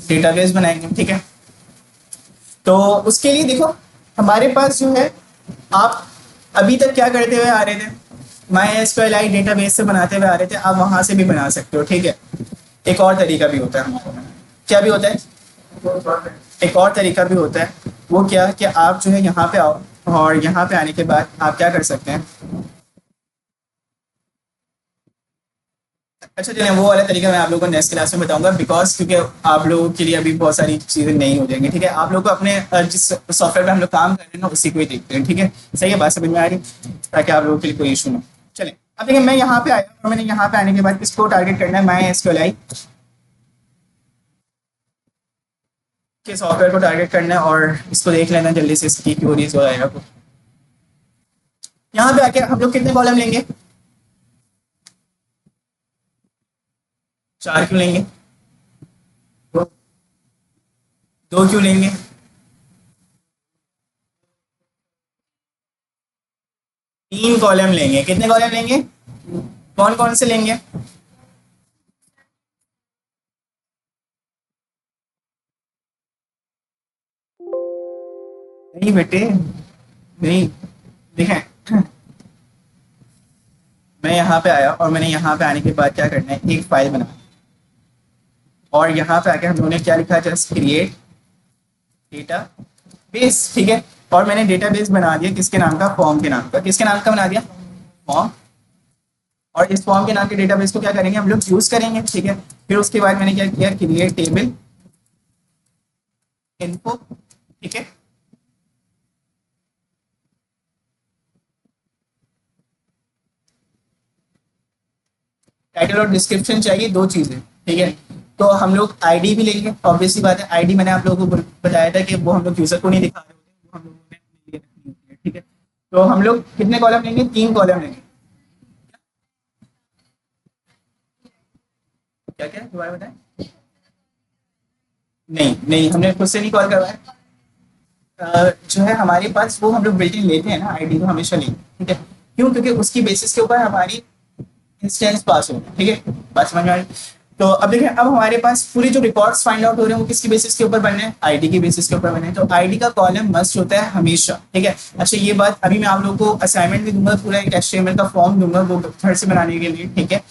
डेटाबेस बनाएंगे, ठीक है। तो उसके लिए देखो हमारे पास जो है, आप अभी तक क्या करते हुए आ रहे थे, माई एसक्यूएल डेटाबेस से बनाते हुए आ रहे थे, आप वहां से भी बना सकते हो, ठीक है। एक और तरीका भी होता है, क्या भी होता है, एक और तरीका भी होता है, वो क्या कि आप जो है यहाँ पे आओ और यहाँ पे आने के बाद आप क्या कर सकते हैं, अच्छा चलिए वो वाला तरीका मैं आप लोगों को नेक्स्ट क्लास में बताऊंगा, बिकॉज क्योंकि आप लोगों के लिए अभी बहुत सारी चीज़ें नहीं हो जाएंगी, ठीक है। आप लोग को अपने जिस सॉफ्टवेयर पे हम लोग काम कर रहे हैं ना उसी को ही देखते हैं, ठीक है। सही है, बात समझ में आ रही, ताकि आप लोगों के लिए कोई इशू ना। चलिए अब देखिए मैं यहाँ पे आया और मैंने यहाँ पे आने के बाद किसको टारगेट करना है, माई एसक्यूएल के सॉफ्टवेयर को टारगेट करना है और इसको देख लेना जल्दी से इसकी क्यूरीज वगैरह को। यहाँ पे आके हम लोग कितने कॉलम लेंगे? 4 क्यों लेंगे? दो 2 क्यों लेंगे? तीन कॉलम लेंगे। कितने कॉलम लेंगे? कौन कौन से लेंगे? नहीं बेटे, नहीं। देखें, मैं यहाँ पे आया और मैंने यहाँ पे आने के बाद क्या करना है, एक फाइल बना और यहाँ पे आके हम लोगों ने क्या लिखा है, जस्ट क्रिएट डेटा बेस। ठीक है, और मैंने डेटा बेस बना दिया किसके नाम का? फॉर्म के नाम का। किसके नाम का बना दिया? फॉर्म। और इस फॉर्म के नाम के डेटाबेस को क्या करेंगे हम लोग? यूज करेंगे। ठीक है, फिर उसके बाद मैंने क्या किया, क्रिएट टेबल इन्फो। ठीक है, टाइटल और डिस्क्रिप्शन चाहिए, दो चीजें। ठीक है, तो हम लोग आईडी भी लेंगे, ऑब्वियसली बात है। आईडी मैंने आप लोगों को बताया था कि वो हम लोग यूजर को नहीं दिखा रहे होते, वो हम लोगों ने अपने लिए रखनी होती है। ठीक है, तो हम लोग कितने कॉलम लेंगे? 3 कॉलम लेंगे। क्या क्या दोबारा बताएं? नहीं नहीं, हमने खुद से नहीं कॉल करवाया। जो है हमारे पास वो हम लोग बिल्ट इन लेते हैं ना, आईडी तो हमेशा लेंगे। ठीक है, क्यों? क्योंकि उसकी बेसिस के ऊपर हमारी इंस्टेंस पास हो। ठीक है, बात समझ में आ रही? तो अब देखिए, अब हमारे पास पूरी जो रिकॉर्ड्स फाइंड आउट हो रहे हैं वो किसकी बेसिस के ऊपर बनने हैं? आईडी की बेसिस के ऊपर बने हैं। तो आईडी का कॉलम मस्ट होता है हमेशा। ठीक है, अच्छा ये बात अभी मैं आप लोगों को असाइनमेंट भी दूंगा, पूरा एक एचटीएमएल का फॉर्म दूंगा वो घर से बनाने के लिए। ठीक है,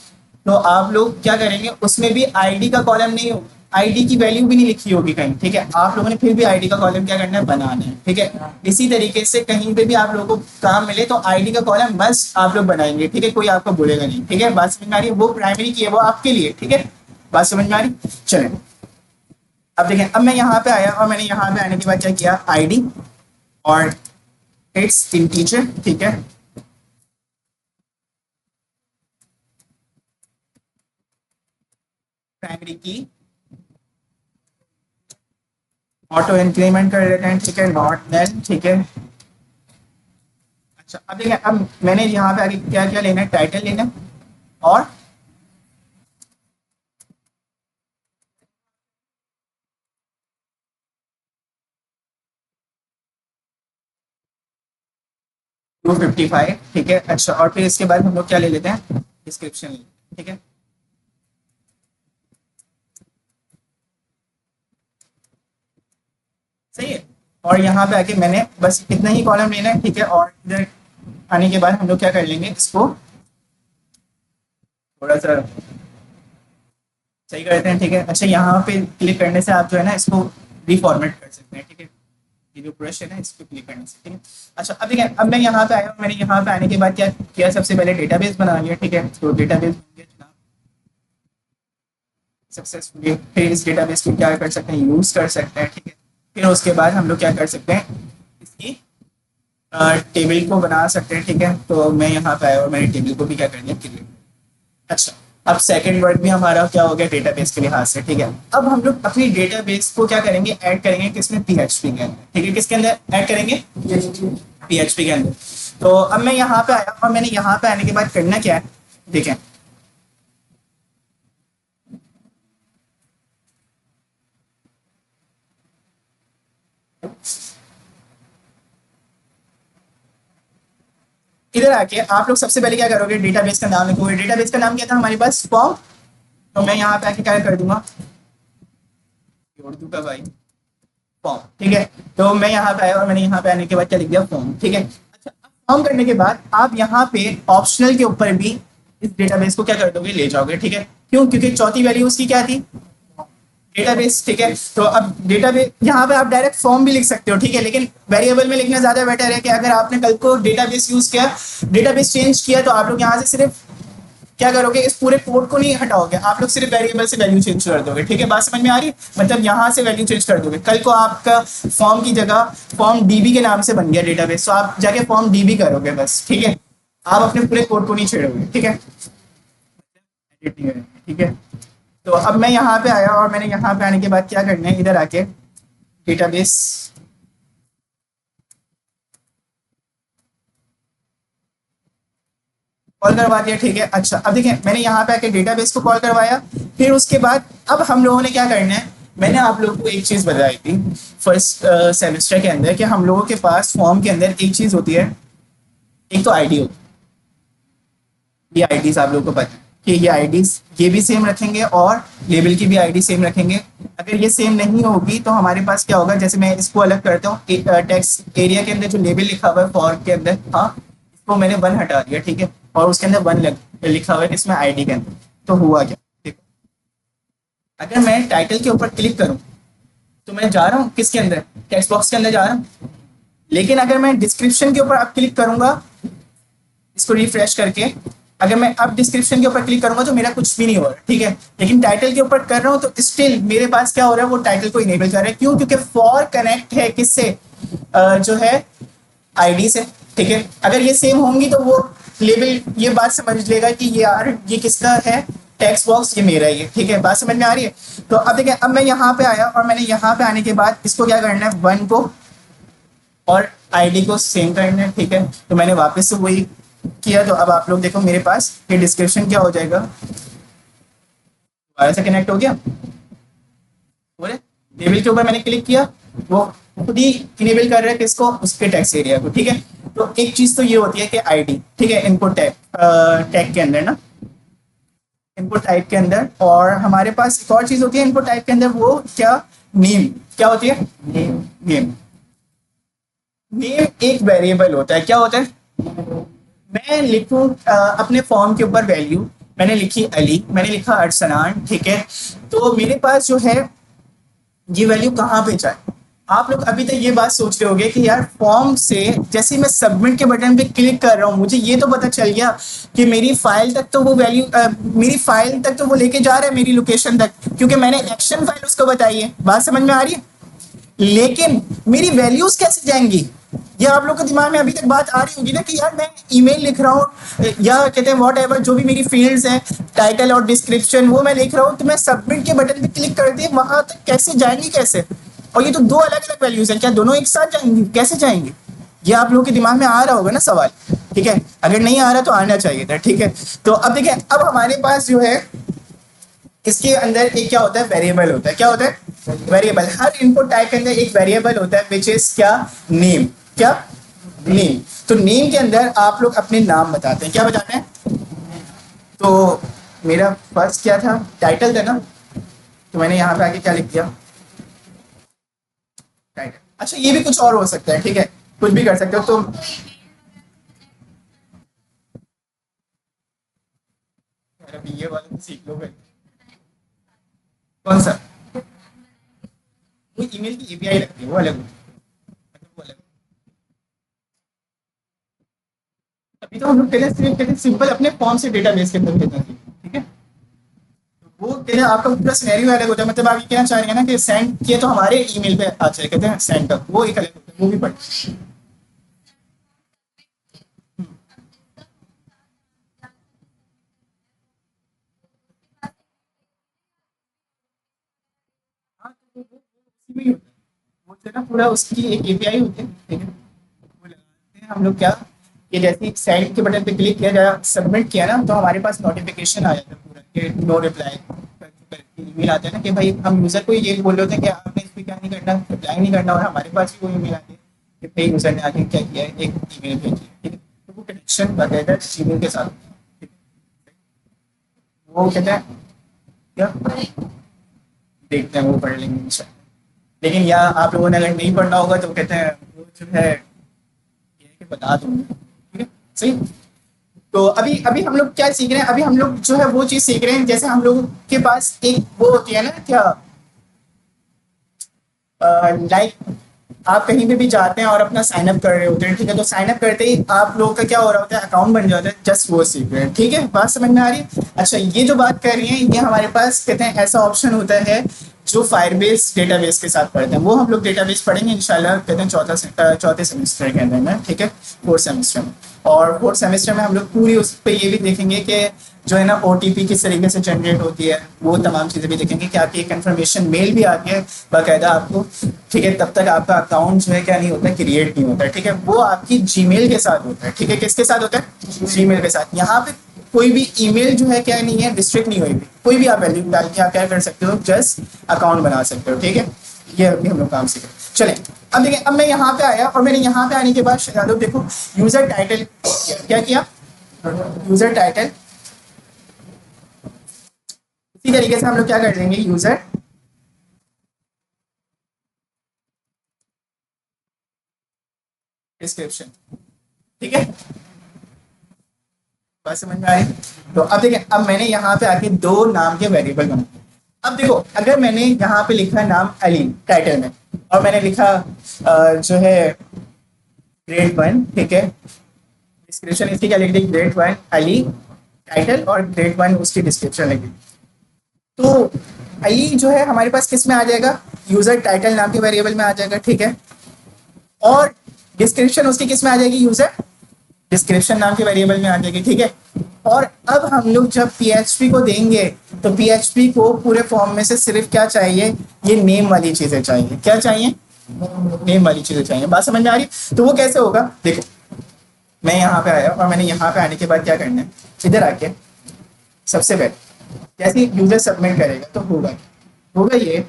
तो आप लोग क्या करेंगे, उसमें भी आईडी का कॉलम नहीं हो, आईडी की वैल्यू भी नहीं लिखी होगी कहीं। ठीक है, आप लोगों ने फिर भी आईडी का कॉलम क्या करना है? बनाना है। ठीक है, इसी तरीके से कहीं पे भी आप लोगों को काम मिले तो आईडी का कॉलम मस्त आप लोग बनाएंगे। ठीक है, कोई आपको बोलेगा नहीं। ठीक है, बात समझ में आ रही है? वो प्राइमरी की है, वो आपके लिए। ठीक है, बात समझ में आ रही? चले, अब देखें, अब मैं यहाँ पे आया और मैंने यहाँ पे आने के बाद क्या किया, आईडी और इट्स इंटीजर। ठीक है, प्राइमरी की ऑटो इंक्रीमेंट कर देते हैं। ठीक है, नॉट देन। ठीक है, अच्छा अब देखिए, अब मैंने यहाँ पे आगे क्या क्या लेना है, टाइटल लेना है और टू 55। ठीक है, अच्छा और फिर इसके बाद हम लोग क्या ले लेते हैं, डिस्क्रिप्शन ले लेते हैं। ठीक है, सही है, और यहाँ पे आके मैंने बस इतना ही कॉलम लेना है। ठीक है, और इधर आने के बाद हम लोग क्या कर लेंगे, इसको थोड़ा सा सही कर देते हैं। ठीक है, अच्छा यहाँ पे क्लिक करने से आप जो है ना इसको रिफॉर्मेट कर सकते हैं। ठीक है, ये जो ब्रश है ना इस पर क्लिक करने से। ठीक है, अच्छा अब देखिए, अब मैं यहाँ पे आया हूँ, मैंने यहाँ पे आने के बाद क्या किया, सबसे पहले डेटाबेस बना लिया। ठीक है, तो डेटाबेस सक्सेसफुली, फिर इस डेटाबेस को क्या कर सकते हैं, यूज कर सकते हैं। ठीक है, फिर उसके बाद हम लोग क्या कर सकते हैं, इसकी टेबल को बना सकते हैं। ठीक है, तो मैं यहाँ पे आया और मैंने टेबल को भी क्या कर दिया, क्रिएट। अच्छा, अब सेकंड वर्ड भी हमारा क्या हो गया, डेटाबेस के लिहाज से। ठीक है, अब हम लोग अपनी डेटाबेस को क्या करेंगे, ऐड करेंगे किसमें, पीएचपी के अंदर। ठीक है, किसके अंदर ऐड करेंगे, पीएचपी के अंदर। तो अब मैं यहाँ पे आया और मैंने यहाँ पे आने के बाद करना क्या है, देखें, इधर आके आप लोग सबसे पहले क्या करोगे, डेटाबेस का नाम लिखोगे। डेटाबेस का नाम क्या था हमारे पास, फॉर्म। तो मैं यहाँ पे आके क्या कर दूंगा, उर्दू का भाई, फॉर्म। ठीक है, तो मैं यहाँ पे आया और मैंने यहाँ पे आने के बाद क्या लिख दिया, फॉर्म। ठीक है, अच्छा फॉर्म करने के बाद आप यहाँ पे ऑप्शनल के ऊपर भी इस डेटाबेस को क्या कर दोगे, ले जाओगे। ठीक है, क्यों? क्योंकि चौथी वैल्यू उसकी क्या थी, डेटाबेस। ठीक है, तो अब डेटाबेस यहाँ पे आप डायरेक्ट फॉर्म भी लिख सकते हो। ठीक है, लेकिन वेरिएबल में लिखना ज्यादा बेटर है कि अगर आपने कल को डेटाबेस यूज किया, डेटाबेस चेंज किया, तो आप लोग यहाँ से सिर्फ क्या करोगे, इस पूरे कोड को नहीं हटाओगे, आप लोग सिर्फ वेरिएबल से वैल्यू चेंज कर दोगे। ठीक है, बात समझ में आ रही है? मतलब यहाँ से वैल्यू चेंज कर दोगे। कल को आपका फॉर्म की जगह फॉर्म डीबी के नाम से बन गया डेटाबेस, तो आप जाके फॉर्म डीबी करोगे बस। ठीक है, आप अपने पूरे कोड को नहीं छेड़ोगे। ठीक है, ठीक है, तो अब मैं यहाँ पे आया और मैंने यहाँ पे आने के बाद क्या करना है, इधर आके डेटाबेस कॉल करवा दिया, ठीक है। अच्छा अब देखिए मैंने यहाँ पे आके डेटाबेस को कॉल करवाया, फिर उसके बाद अब हम लोगों ने क्या करना है, मैंने आप लोगों को एक चीज बताई थी फर्स्ट सेमेस्टर के अंदर कि हम लोगों के पास फॉर्म के अंदर एक चीज होती है, एक तो आईडी होती है। ये आईडीज आप लोगों को पता है कि ये आईडीज ये भी सेम रखेंगे और लेबल की भी आईडी सेम रखेंगे। अगर ये सेम नहीं होगी तो हमारे पास क्या होगा, जैसे मैं इसको अलग करता हूँ, टेक्स्ट एरिया के अंदर जो लेबल लिखा हुआ है फॉर्म के अंदर, हाँ इसको मैंने 1 हटा दिया, ठीक है, और उसके अंदर 1 लिखा हुआ है इसमें आईडी के अंदर। तो हुआ क्या, ठीक है। अगर मैं टाइटल के ऊपर क्लिक करूं तो मैं जा रहा हूं किसके अंदर, टेक्स्ट बॉक्स के अंदर जा रहा हूं। लेकिन अगर मैं डिस्क्रिप्शन के ऊपर अब क्लिक करूंगा, इसको रिफ्रेश करके अगर मैं अब डिस्क्रिप्शन के ऊपर क्लिक करूंगा तो मेरा कुछ भी नहीं हो रहा, ठीक है। लेकिन टाइटल के ऊपर कर रहा हूं तो स्टिल मेरे पास क्या हो रहा है, वो टाइटल को इनेबल कर रहा है। क्यों? क्योंकि फॉर कनेक्ट है किससे, जो है आईडी से, ठीक है। अगर ये सेम होंगी तो वो लेबल ये बात समझ लेगा कि ये यार ये किसका है, टेक्स्ट बॉक्स ये मेरा ही है, ठीक है। बात समझ में आ रही है। तो अब देखिए अब मैं यहाँ पे आया और मैंने यहाँ पे आने के बाद इसको क्या करना है, 1 को और आईडी को सेम करना है, ठीक है। तो मैंने वापस से वही किया। तो अब आप लोग देखो मेरे पास ये डिस्क्रिप्शन क्या हो जाएगा, दोबारा से कनेक्ट हो गया। बोले लेबल के ऊपर मैंने क्लिक किया, वो खुद ही इनेबल कर रहा है किसको, उसके टेक्स्ट एरिया को, ठीक है। तो एक चीज तो ये होती है कि आईडी, ठीक है, इनपुट टैग के अंदर ना, इनपुट टाइप के अंदर। और हमारे पास एक और चीज होती है इनपुट टाइप के अंदर, वो क्या, नेम। क्या होती है, नेम। नेम एक वेरिएबल होता है। क्या होता है, मैं लिखूं अपने फॉर्म के ऊपर वैल्यू, मैंने लिखी अली, मैंने लिखा अरसलान, ठीक है। तो मेरे पास जो है ये वैल्यू कहाँ पे जाए। आप लोग अभी तक ये बात सोच रहे होंगे कि यार फॉर्म से जैसे मैं सबमिट के बटन पे क्लिक कर रहा हूँ, मुझे ये तो पता चल गया कि मेरी फाइल तक तो वो वैल्यू मेरी फाइल तक तो वो लेके जा रहा है, मेरी लोकेशन तक, क्योंकि मैंने एक्शन फाइल उसको बताई है। बात समझ में आ रही है। लेकिन मेरी वैल्यूज कैसे जाएंगी, ये आप लोग के दिमाग में अभी तक बात आ रही होगी ना कि यार मैं ईमेल लिख रहा हूँ या कहते हैं वॉट एवर जो भी मेरी फील्ड्स हैं, टाइटल और डिस्क्रिप्शन, वो मैं लिख रहा हूँ, तो मैं सबमिट के बटन पे क्लिक कर दिए, वहां तक कैसे जाएंगी, कैसे। और ये तो 2 अलग अलग वैल्यूज हैं, क्या दोनों एक साथ जाएंगी, कैसे जाएंगी। ये आप लोगों के दिमाग में आ रहा होगा ना सवाल, ठीक है। अगर नहीं आ रहा तो आना चाहिए था, ठीक है। तो अब देखिए अब हमारे पास जो है इसके अंदर एक क्या होता है, वेरिएबल होता है। क्या होता है, वेरिएबल। हर इनपुट टाइप के अंदर एक वेरिएबल होता है विच इज क्या, नेम। क्या, नेम। तो नेम के अंदर आप लोग अपने नाम बताते हैं। क्या बताते हैं, तो मेरा फर्स्ट क्या था, टाइटल था ना, तो मैंने यहाँ पे आके क्या लिख दिया, टाइटल। अच्छा ये भी कुछ और हो सकता है, ठीक है, कुछ भी कर सकते हो। तो अभी ये वाला तो सीख लो भाई। कौन सा, वो ईमेल की एपीआई लगती है, वो अलग होती है, मतलब वो अलग। अभी तो हम लोग कहते हैं सिंपल अपने फॉर्म से डेटाबेस के अंदर भेजना चाहिए, ठीक है। तो वो कहते हैं आपका पूरा सिनेरियो अलग होता है। मतलब आप ये कहना चाह रहे हैं ना कि सेंड किए तो हमारे ईमेल पे आ जाए, कहते हैं सेंड कर, वो एक अलग होता है, वो भी पढ़। हाँ, तो वो उसी में ही होता है। वो जो है ना पूरा उसकी एक एपीआई होती है, ठीक है। वो लगाते हैं हम लोग क्या, कि जैसे सेंड के बटन पे क्लिक किया जाए, सबमिट किया ना, तो हमारे पास नोटिफिकेशन आ जाता है पूरा कि नो रिप्लाई करके ईमेल आता है ना, कि भाई हम यूजर को ये बोल रहे होते हैं कि आपने इस पर क्या नहीं करना, रिप्लाई नहीं करना, और हमारे पास भी वो ईमेल आती है कि भाई यूजर ने आके क्या किया है, एक ईमेल भेजी है, ठीक है। तो वो कनेक्शन बाकायदा जीमेल के साथ, ठीक है। वो कहते हैं क्या, देखते हैं वो पढ़ लेंगे इंशाल्लाह। लेकिन या आप लोगों ने अगर नहीं पढ़ना होगा तो कहते हैं वो जो है ये है कि बता दूंगा, ठीक है, सही। तो अभी अभी हम लोग क्या सीख रहे हैं, अभी हम लोग जो है वो चीज सीख रहे हैं, जैसे हम लोगों के पास एक वो होती है ना क्या, लाइक आप कहीं पे भी जाते हैं और अपना साइन अप कर रहे होते हैं, ठीक है। तो साइन अप करते ही आप लोगों का क्या हो रहा होता है, अकाउंट बन जाता है, जस्ट वो सीख रहे हैं, ठीक है। बात समझ में आ रही है। अच्छा ये जो बात कर रही है, ये हमारे पास कहते हैं ऐसा ऑप्शन होता है जो फायरबेस डेटाबेस के साथ पढ़ते हैं, वो हम लोग डेटाबेस पढ़ेंगे इंशाल्लाह, कहते हैं चौथे सेमेस्टर के अंदर में, ठीक है, 4th सेमेस्टर में। और 4th सेमेस्टर में हम लोग पूरी उस पर ये भी देखेंगे कि जो है ना ओटीपी किस तरीके से जनरेट होती है, वो तमाम चीज़ें भी देखेंगे कि आपकी एक कंफर्मेशन मेल भी आती है बाकायदा आपको ठीक है, तब तक आपका अकाउंट जो है क्या नहीं होता, क्रिएट नहीं होता है। ठीक है, वो आपकी जीमेल के साथ होता है। ठीक है, किसके साथ होता है, जीमेल के साथ। यहाँ पे कोई भी ईमेल जो है क्या नहीं है, रिस्ट्रिक्ट नहीं हुई, कोई भी आप वैल्यू डाल के आप क्या कर सकते हो, जस्ट अकाउंट बना सकते हो। ठीक है, ये अभी हम लोग काम सीखे। चले अब देखिए, अब मैं यहाँ पे आया और मैंने यहाँ पे आने के बाद शायद देखो यूजर टाइटल क्या किया, यूजर टाइटल। इसी तरीके से हम लोग क्या कर देंगे, यूजर डिस्क्रिप्शन। ठीक है, बात समझ में आ रही। तो अब देखिए, अब मैंने यहाँ पे आके दो नाम के वेरिएबल बनाए। अब देखो, अगर मैंने यहाँ पे लिखा नाम अली टाइटल में, और मैंने लिखा जो है ग्रेड 1, ठीक है, डिस्क्रिप्शन इसकी क्या लिख दी, ग्रेड 1 अली टाइटल, और ग्रेड 1 उसकी डिस्क्रिप्शन लिख दी। तो अली जो है हमारे पास किस में आ जाएगा, यूजर टाइटल नाम के वेरिएबल में आ जाएगा। ठीक है, और डिस्क्रिप्शन उसकी किस में आ जाएगी, यूजर डिस्क्रिप्शन नाम के वेरिएबल में आ जाएगी। ठीक है, और अब हम लोग जब PHP को देंगे तो PHP को पूरे फॉर्म में से सिर्फ क्या चाहिए, ये नेम वाली चीजें चाहिए। क्या चाहिए, नेम वाली चीजें चाहिए। बात समझ में आ रही। तो वो कैसे होगा, देखो मैं यहाँ पे आया और मैंने यहाँ पे आने के बाद क्या करना है, इधर आके सबसे पहले जैसे यूजर सबमिट करेगा तो होगा ये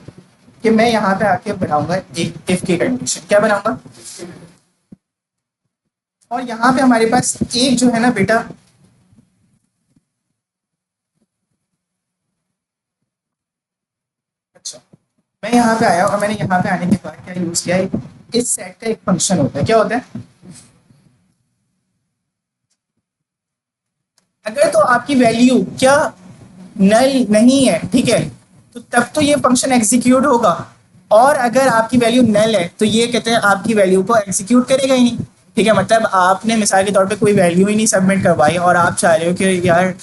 कि मैं यहाँ पे आके बनाऊंगा एक इफ की कंडीशन। क्या बनाऊंगा, और यहाँ पे हमारे पास एक जो है ना बेटा, अच्छा मैं यहाँ पे आया और मैंने यहाँ पे आने के बाद क्या यूज किया, इस सेट का एक फंक्शन होता है। क्या होता है, अगर तो आपकी वैल्यू क्या नल नहीं है, ठीक है, तो तब तो ये फंक्शन एग्जीक्यूट होगा, और अगर आपकी वैल्यू नल है तो ये कहते हैं आपकी वैल्यू को एग्जीक्यूट करेगा ही नहीं। ठीक है, मतलब आपने मिसाल के तौर पे कोई वैल्यू ही नहीं सबमिट करवाई और आप चाह रहे हो कि यार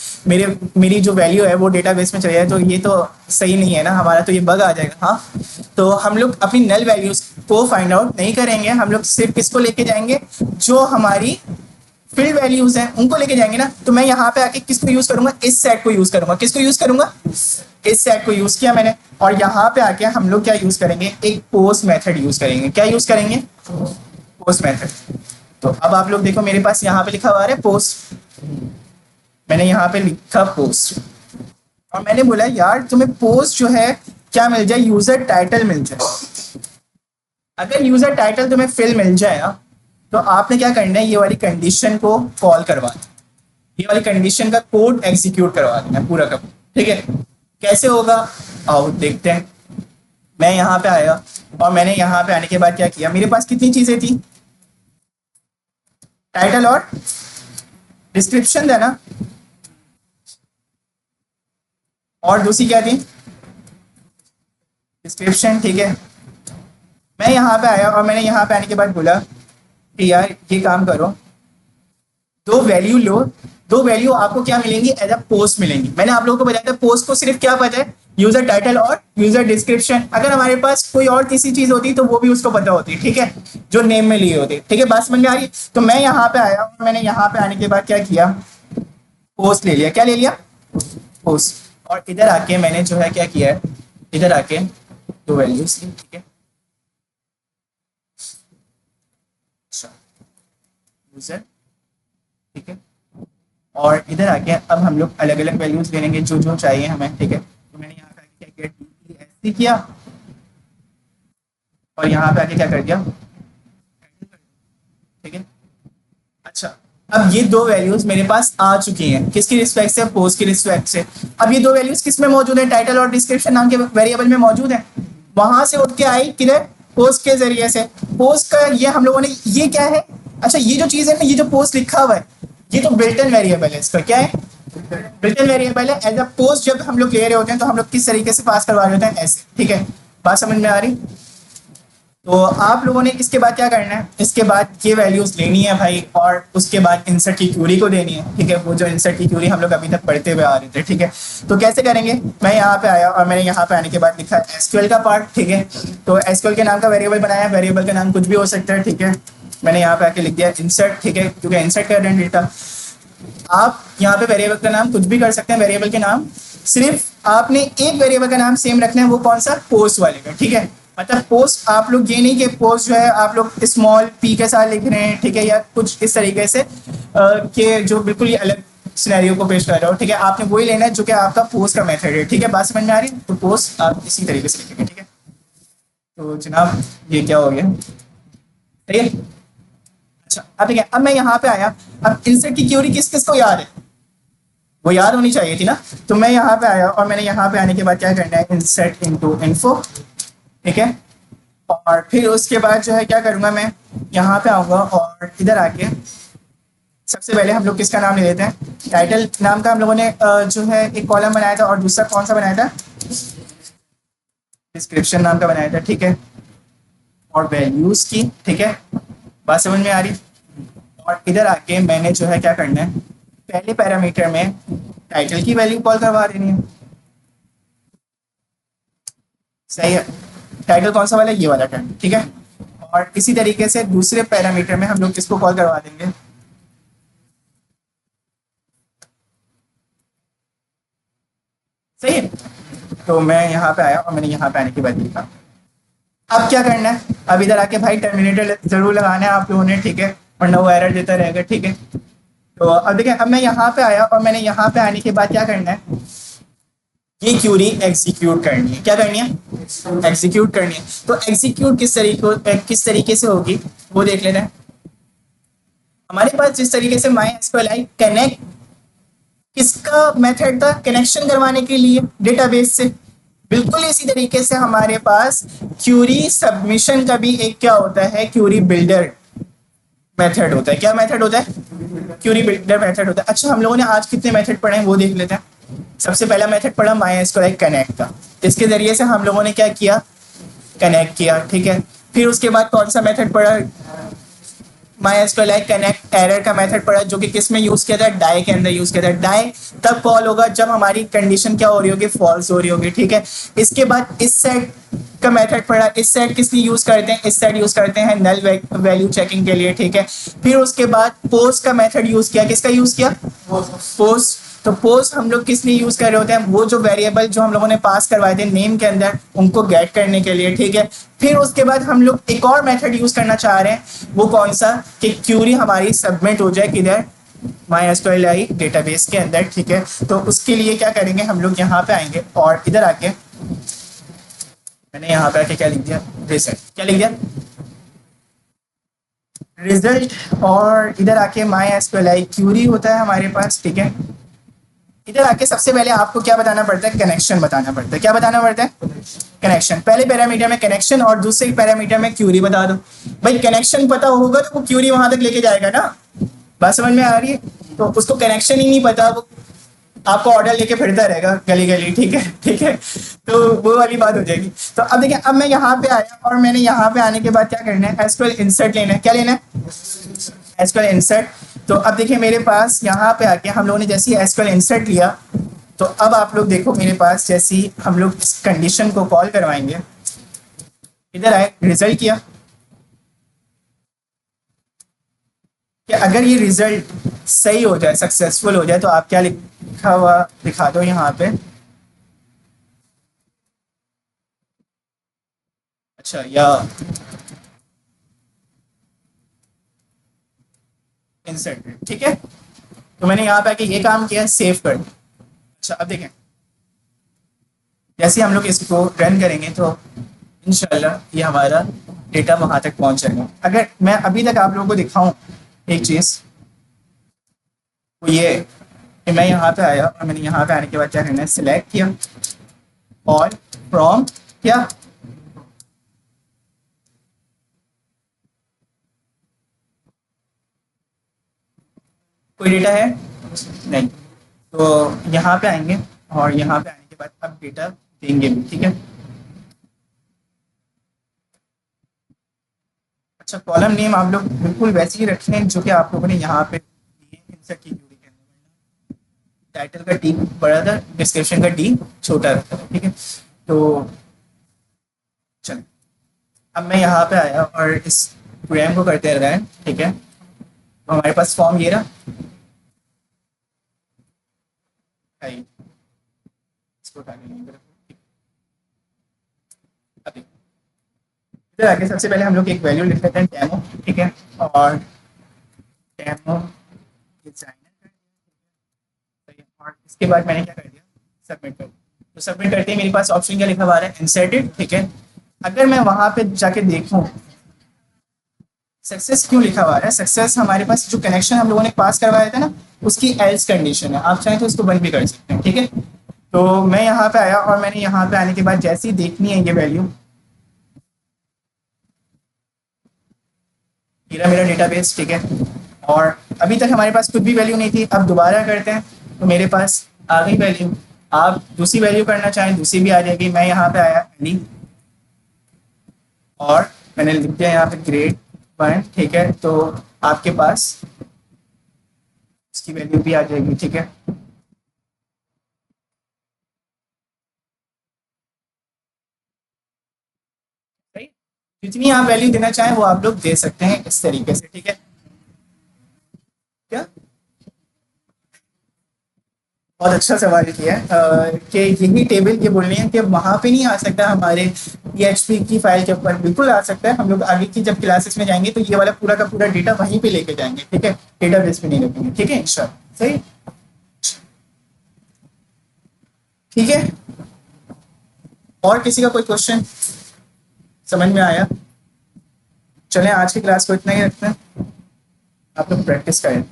मेरी जो वैल्यू है वो डेटाबेस में चली जाए, तो ये तो सही नहीं है ना, हमारा तो ये बग आ जाएगा। हाँ, तो हम लोग अपनी नल वैल्यूज को फाइंड आउट नहीं करेंगे, हम लोग सिर्फ किसको लेके जाएंगे, जो हमारी फील्ड वैल्यूज हैं उनको लेके जाएंगे ना। तो मैं यहाँ पे आके किसको यूज करूंगा, इस सेट को यूज करूंगा। किसको यूज करूंगा, इस सेट को यूज किया मैंने, और यहाँ पे आके हम लोग क्या यूज करेंगे, एक पोस्ट मेथड यूज करेंगे। क्या यूज करेंगे, पोस्ट मेथड। तो अब आप लोग देखो, मेरे पास यहाँ पे लिखा हुआ है पोस्ट, मैंने यहाँ पे लिखा पोस्ट, और मैंने बोला यार तुम्हें पोस्ट जो है क्या मिल जाए, यूजर टाइटल मिल जाए। अगर यूजर टाइटल तुम्हें फिल मिल जाए ना, तो आपने क्या करना है, ये वाली कंडीशन को कॉल करवाना, ये वाली कंडीशन का कोड एग्जीक्यूट करवा देना पूरा का। ठीक है, कैसे होगा आओ देखते हैं। मैं यहाँ पे आया और मैंने यहाँ पे आने के बाद क्या किया, मेरे पास कितनी चीजें थी, टाइटल और डिस्क्रिप्शन देना, और दूसरी क्या थी, डिस्क्रिप्शन। ठीक है, मैं यहाँ पे आया और मैंने यहाँ पे आने के बाद बोला कि यार ये काम करो, दो वैल्यू लो, दो वैल्यू आपको क्या मिलेंगी, एज अ पोस्ट मिलेंगी। मैंने आप लोगों को बताया था पोस्ट को सिर्फ क्या पता है, यूजर टाइटल और यूजर डिस्क्रिप्शन। अगर हमारे पास कोई और तीसरी चीज होती तो वो भी उसको पता होती, ठीक है, जो नेम में लिए होते। ठीक है, बात समझ में आ रही। तो मैं यहाँ पे आया और मैंने यहाँ पे आने के बाद क्या किया, पोस्ट ले लिया। क्या ले लिया, पोस्ट। और इधर आके मैंने जो है क्या किया है, इधर आके दो वैल्यूज ली। ठीक है, यूजर, ठीक है, और इधर आके अब हम लोग अलग अलग वैल्यूज ले लेंगे जो जो चाहिए हमें। ठीक है, तो मैंने यहाँ पे आके क्या किया, DESC किया, और यहाँ पे आके क्या कर दिया, ठीक है। अच्छा, अब ये दो वैल्यूज मेरे पास आ चुकी हैं, किसकी रिस्पेक्ट से, पोस्ट की रिस्पेक्ट से। अब ये दो वैल्यूज किस में मौजूद है, टाइटल और डिस्क्रिप्शन नाम के वेरिएबल में मौजूद है। वहां से उठ के आई किधर, पोस्ट के जरिए से। पोस्ट का ये हम लोगों ने, ये क्या है, अच्छा ये जो चीज है ना, ये जो पोस्ट लिखा हुआ है, ये तो बिल्ट इन वेरिएबल है। इसका क्या है, बिल्ट इन वेरिएबल है। एज अ पोस्ट जब हम लोग ले रहे होते हैं तो हम लोग किस तरीके से पास करवा रहे होते हैं, ऐसे। ठीक है, बात समझ में आ रही। तो आप लोगों ने इसके बाद क्या करना है, इसके बाद ये वैल्यूज लेनी है भाई, और उसके बाद इंसर्ट की क्यूरी को देनी है। ठीक है, वो जो इंसर्ट की क्यूरी हम लोग अभी तक पढ़ते हुए आ रहे थे। ठीक है, तो कैसे करेंगे, मैं यहाँ पे आया और मैंने यहाँ पे आने के बाद लिखा एसक्यूएल का पार्ट। ठीक है, तो एसक्यूएल के नाम का वेरिएबल बनाया, वेरिएबल का नाम कुछ भी हो सकता है। ठीक है, मैंने यहाँ पे आके लिख दिया इंसर्ट। ठीक है, क्योंकि इंसर्ट कर रहे हैं डेटा, आप यहाँ पे वेरिएबल का नाम कुछ भी कर सकते हैं। वेरिएबल के नाम सिर्फ आपने एक वेरिएबल का नाम सेम रखना है, वो कौन सा, पोस्ट वाले का। ठीक है, मतलब पोस्ट आप लोग ये नहीं कि पोस्ट जो है आप लोग स्मॉल पी के साथ लिख रहे हैं, ठीक है, या कुछ इस तरीके से कि जो बिल्कुल ही अलग सिनेरियो को पेश कर रहे हो, ठीक है, आपने वही लेना है जो कि आपका पोस्ट का मेथड है, ठीक है, बात समझ में आ रही है? तो पोस्ट आप इसी तरीके से लिखेंगे, ठीक है। तो जनाब ये क्या हो गया, ठीक है। अच्छा अब ठीक है, अब मैं यहाँ पे आया। अब इंसर्ट की क्यूरी किस किस को याद है? वो याद होनी चाहिए थी ना। तो मैं यहाँ पे आया और मैंने यहाँ पे आने के बाद क्या करना है, इंसर्ट इनटू इन्फो, ठीक है। और फिर उसके बाद जो है क्या करूँगा, मैं यहाँ पे आऊँगा और इधर आके सबसे पहले हम लोग किसका नाम ले लेते हैं, टाइटल नाम का हम लोगों ने जो है एक कॉलम बनाया था, और दूसरा कौन सा बनाया था, डिस्क्रिप्शन नाम का बनाया था, ठीक है। और वैल्यूज की, ठीक है, बात समझ में आ रही। और इधर आके मैंने जो है क्या करना है, पहले पैरामीटर में टाइटल की वैल्यू कॉल करवा देनी है, सही है। टाइटल कौन सा वाला है, ये वाला टाइटल, ठीक है। और इसी तरीके से दूसरे पैरामीटर में हम लोग किसको कॉल करवा देंगे, सही है। तो मैं यहाँ पे आया और मैंने यहाँ पे आने के बाद लिखा। अब क्या करना है, अब इधर आके भाई टर्मिनेटर जरूर लगाना है आप लोगों ने, ठीक है, वरना वो एरर देता रहेगा, ठीक है। तो अब देखिए, अब मैं यहाँ पे आया और मैंने यहाँ पे आने के बाद क्या करना है, ये क्यूरी एग्जीक्यूट करनी है, क्या करनी है, एग्जीक्यूट करनी है। तो एग्जीक्यूट किस तरीके से होगी वो देख लेते हैं। हमारे पास जिस तरीके से माई एसक्यूएलआई कनेक्ट किसका मेथड था, कनेक्शन करवाने के लिए डेटाबेस से, बिल्कुल इसी तरीके से हमारे पास क्यूरी सबमिशन का भी एक क्या होता है, क्यूरी बिल्डर मेथड होता है। क्या मेथड होता है, क्यूरी बिल्डर मेथड होता है। अच्छा हम लोगों ने आज कितने मेथड पढ़े हैं वो देख लेते हैं। सबसे पहला मेथड पढ़ा माई एसक्यूएलआई कनेक्ट का, इसके जरिए से हम लोगों ने क्या किया, कनेक्ट किया, ठीक है। फिर उसके बाद कौन सा मेथड पढ़ा, माई एसक्यूएलआई कनेक्ट एरर का मेथड पढ़ा, जो कि किस में यूज किया था, डाई के अंदर यूज किया था। डाई तब कॉल होगा जब हमारी कंडीशन क्या हो रही होगी, फॉल्स हो रही होगी, ठीक है। इसके बाद इस सेट का मेथड पढ़ा, इस सेट किस लिए यूज करते हैं, इस सेट यूज करते हैं नल वैल्यू चेकिंग के लिए, ठीक है। फिर उसके बाद पोस्ट का मेथड यूज किया, किसका यूज किया, पोस्ट। तो पोस्ट हम लोग किस लिए यूज कर रहे होते हैं, वो जो वेरिएबल जो हम लोगों ने पास करवाए थे नेम के अंदर उनको गेट करने के लिए, ठीक है। फिर उसके बाद हम लोग एक और मेथड यूज करना चाह रहे हैं, वो कौन सा, कि क्यूरी हमारी सबमिट हो जाए किधर, माई एसक्यूएलआई डेटाबेस के अंदर, ठीक है। तो उसके लिए क्या करेंगे, हम लोग यहाँ पे आएंगे और इधर आके मैंने यहाँ पे आके क्या लिख दिया, रिजल्ट, क्या लिख दिया, रिजल्ट। और इधर आके माई एसक्यूएलआई क्यूरी होता है हमारे पास, ठीक है। इधर आके सबसे पहले आपको क्या बताना पड़ता है, कनेक्शन बताना पड़ता है। क्या बताना पड़ता है, कनेक्शन। पहले पैरामीटर में कनेक्शन और दूसरे पैरामीटर में क्यूरी बता दो। भाई कनेक्शन पता होगा तो वो क्यूरी वहां तक लेके जाएगा ना, बात समझ में आ रही है। तो उसको कनेक्शन ही नहीं पता, वो आपको ऑर्डर लेके फिरता रहेगा गली गली, ठीक है, ठीक है। तो वो वाली बात हो जाएगी। तो अब देखिए, अब मैं यहाँ पे आया और मैंने यहाँ पे आने के बाद क्या करना है, एसक्यूएल इंसर्ट लेना है। क्या लेना है, एसक्यूएल इंसर्ट। तो अब देखिए मेरे पास यहाँ पे आके हम लोगों ने जैसे ही एसक्यूएल इंसर्ट लिया, तो अब आप लोग देखो मेरे पास जैसे ही हम लोग इस कंडीशन को कॉल करवाएंगे, इधर आए रिजल्ट किया, कि अगर ये रिजल्ट सही हो जाए, सक्सेसफुल हो जाए, तो आप क्या लिखा हुआ दिखा दो यहाँ पे। अच्छा या इंसर्ट, ठीक है। तो मैंने यहाँ पे आके ये काम किया, सेव कर दिया। अच्छा अब देखें, जैसे हम लोग इसको रन करेंगे तो इंशाल्लाह ये हमारा डेटा वहां तक पहुंच जाएगा। अगर मैं अभी तक आप लोगों को दिखाऊं एक चीज, तो ये कि मैं यहाँ पे आया और मैंने यहाँ पे आने के बाद क्या करना है, सिलेक्ट किया और फ्रॉम क्या, कोई डेटा है नहीं, तो यहाँ पे आएंगे और यहाँ पे आने के बाद अब डेटा देंगे भी, ठीक है। अच्छा कॉलम नेम आप लोग बिल्कुल वैसे ही रखें जो कि आप लोगों ने यहाँ पे इंसर्ट की क्यूरी के अंदर, टाइटल का टी बड़ा था, डिस्क्रिप्शन का डी छोटा रहता है, ठीक है। तो चलो अब मैं यहाँ पे आया और इस प्रोग्राम को करते रह हैं, ठीक है। तो हमारे पास फॉर्म ये रहा है, इसको उठा के नहीं करो। अभी इधर आके सबसे पहले हम लोग एक वैल्यू लिख लेते हैं डेमो, ठीक है, और डेमो डिजाइनर, और इसके बाद मैंने क्या कर दिया, सबमिट कर दिया। तो सबमिट करते ही मेरे पास ऑप्शन क्या लिखा हुआ है, इंसर्टेड, ठीक है। अगर मैं वहां पे जाके देखूं सक्सेस क्यों लिखा हुआ है, सक्सेस हमारे पास जो कनेक्शन हम लोगों ने पास करवाया था ना, उसकी एल्स कंडीशन है, आप चाहें तो उसको बंद भी कर सकते हैं, ठीक है। तो मैं यहाँ पे आया और मैंने यहाँ पे आने के बाद जैसे ही देखनी है ये वैल्यू, मेरा मेरा डेटाबेस, ठीक है, और अभी तक हमारे पास कुछ भी वैल्यू नहीं थी, अब दोबारा करते हैं तो मेरे पास आ गई वैल्यू। आप दूसरी वैल्यू करना चाहें दूसरी भी आ जाएगी। मैं यहाँ पे आया एली और मैंने लिख दिया यहाँ पे ग्रेड 1, ठीक है, तो आपके पास उसकी वैल्यू भी आ जाएगी, ठीक है। सही, जितनी आप वैल्यू देना चाहें वो आप लोग दे सकते हैं इस तरीके से, ठीक है। क्या, बहुत अच्छा सवाल किया है कि यही टेबल ये बोल रही है कि वहाँ पे नहीं आ सकता हमारे PHP की फाइल के ऊपर, बिल्कुल आ सकता है। हम लोग आगे की जब क्लासेस में जाएंगे तो ये वाला पूरा का पूरा डेटा वहीं पे लेके जाएंगे, ठीक है, डेटाबेस पे नहीं रखेंगे, ठीक है, इंशाल्लाह। सही, ठीक है। और किसी का कोई क्वेश्चन समझ में आया? चलें आज की क्लास को इतना ही रखते हैं, आप लोग प्रैक्टिस करें।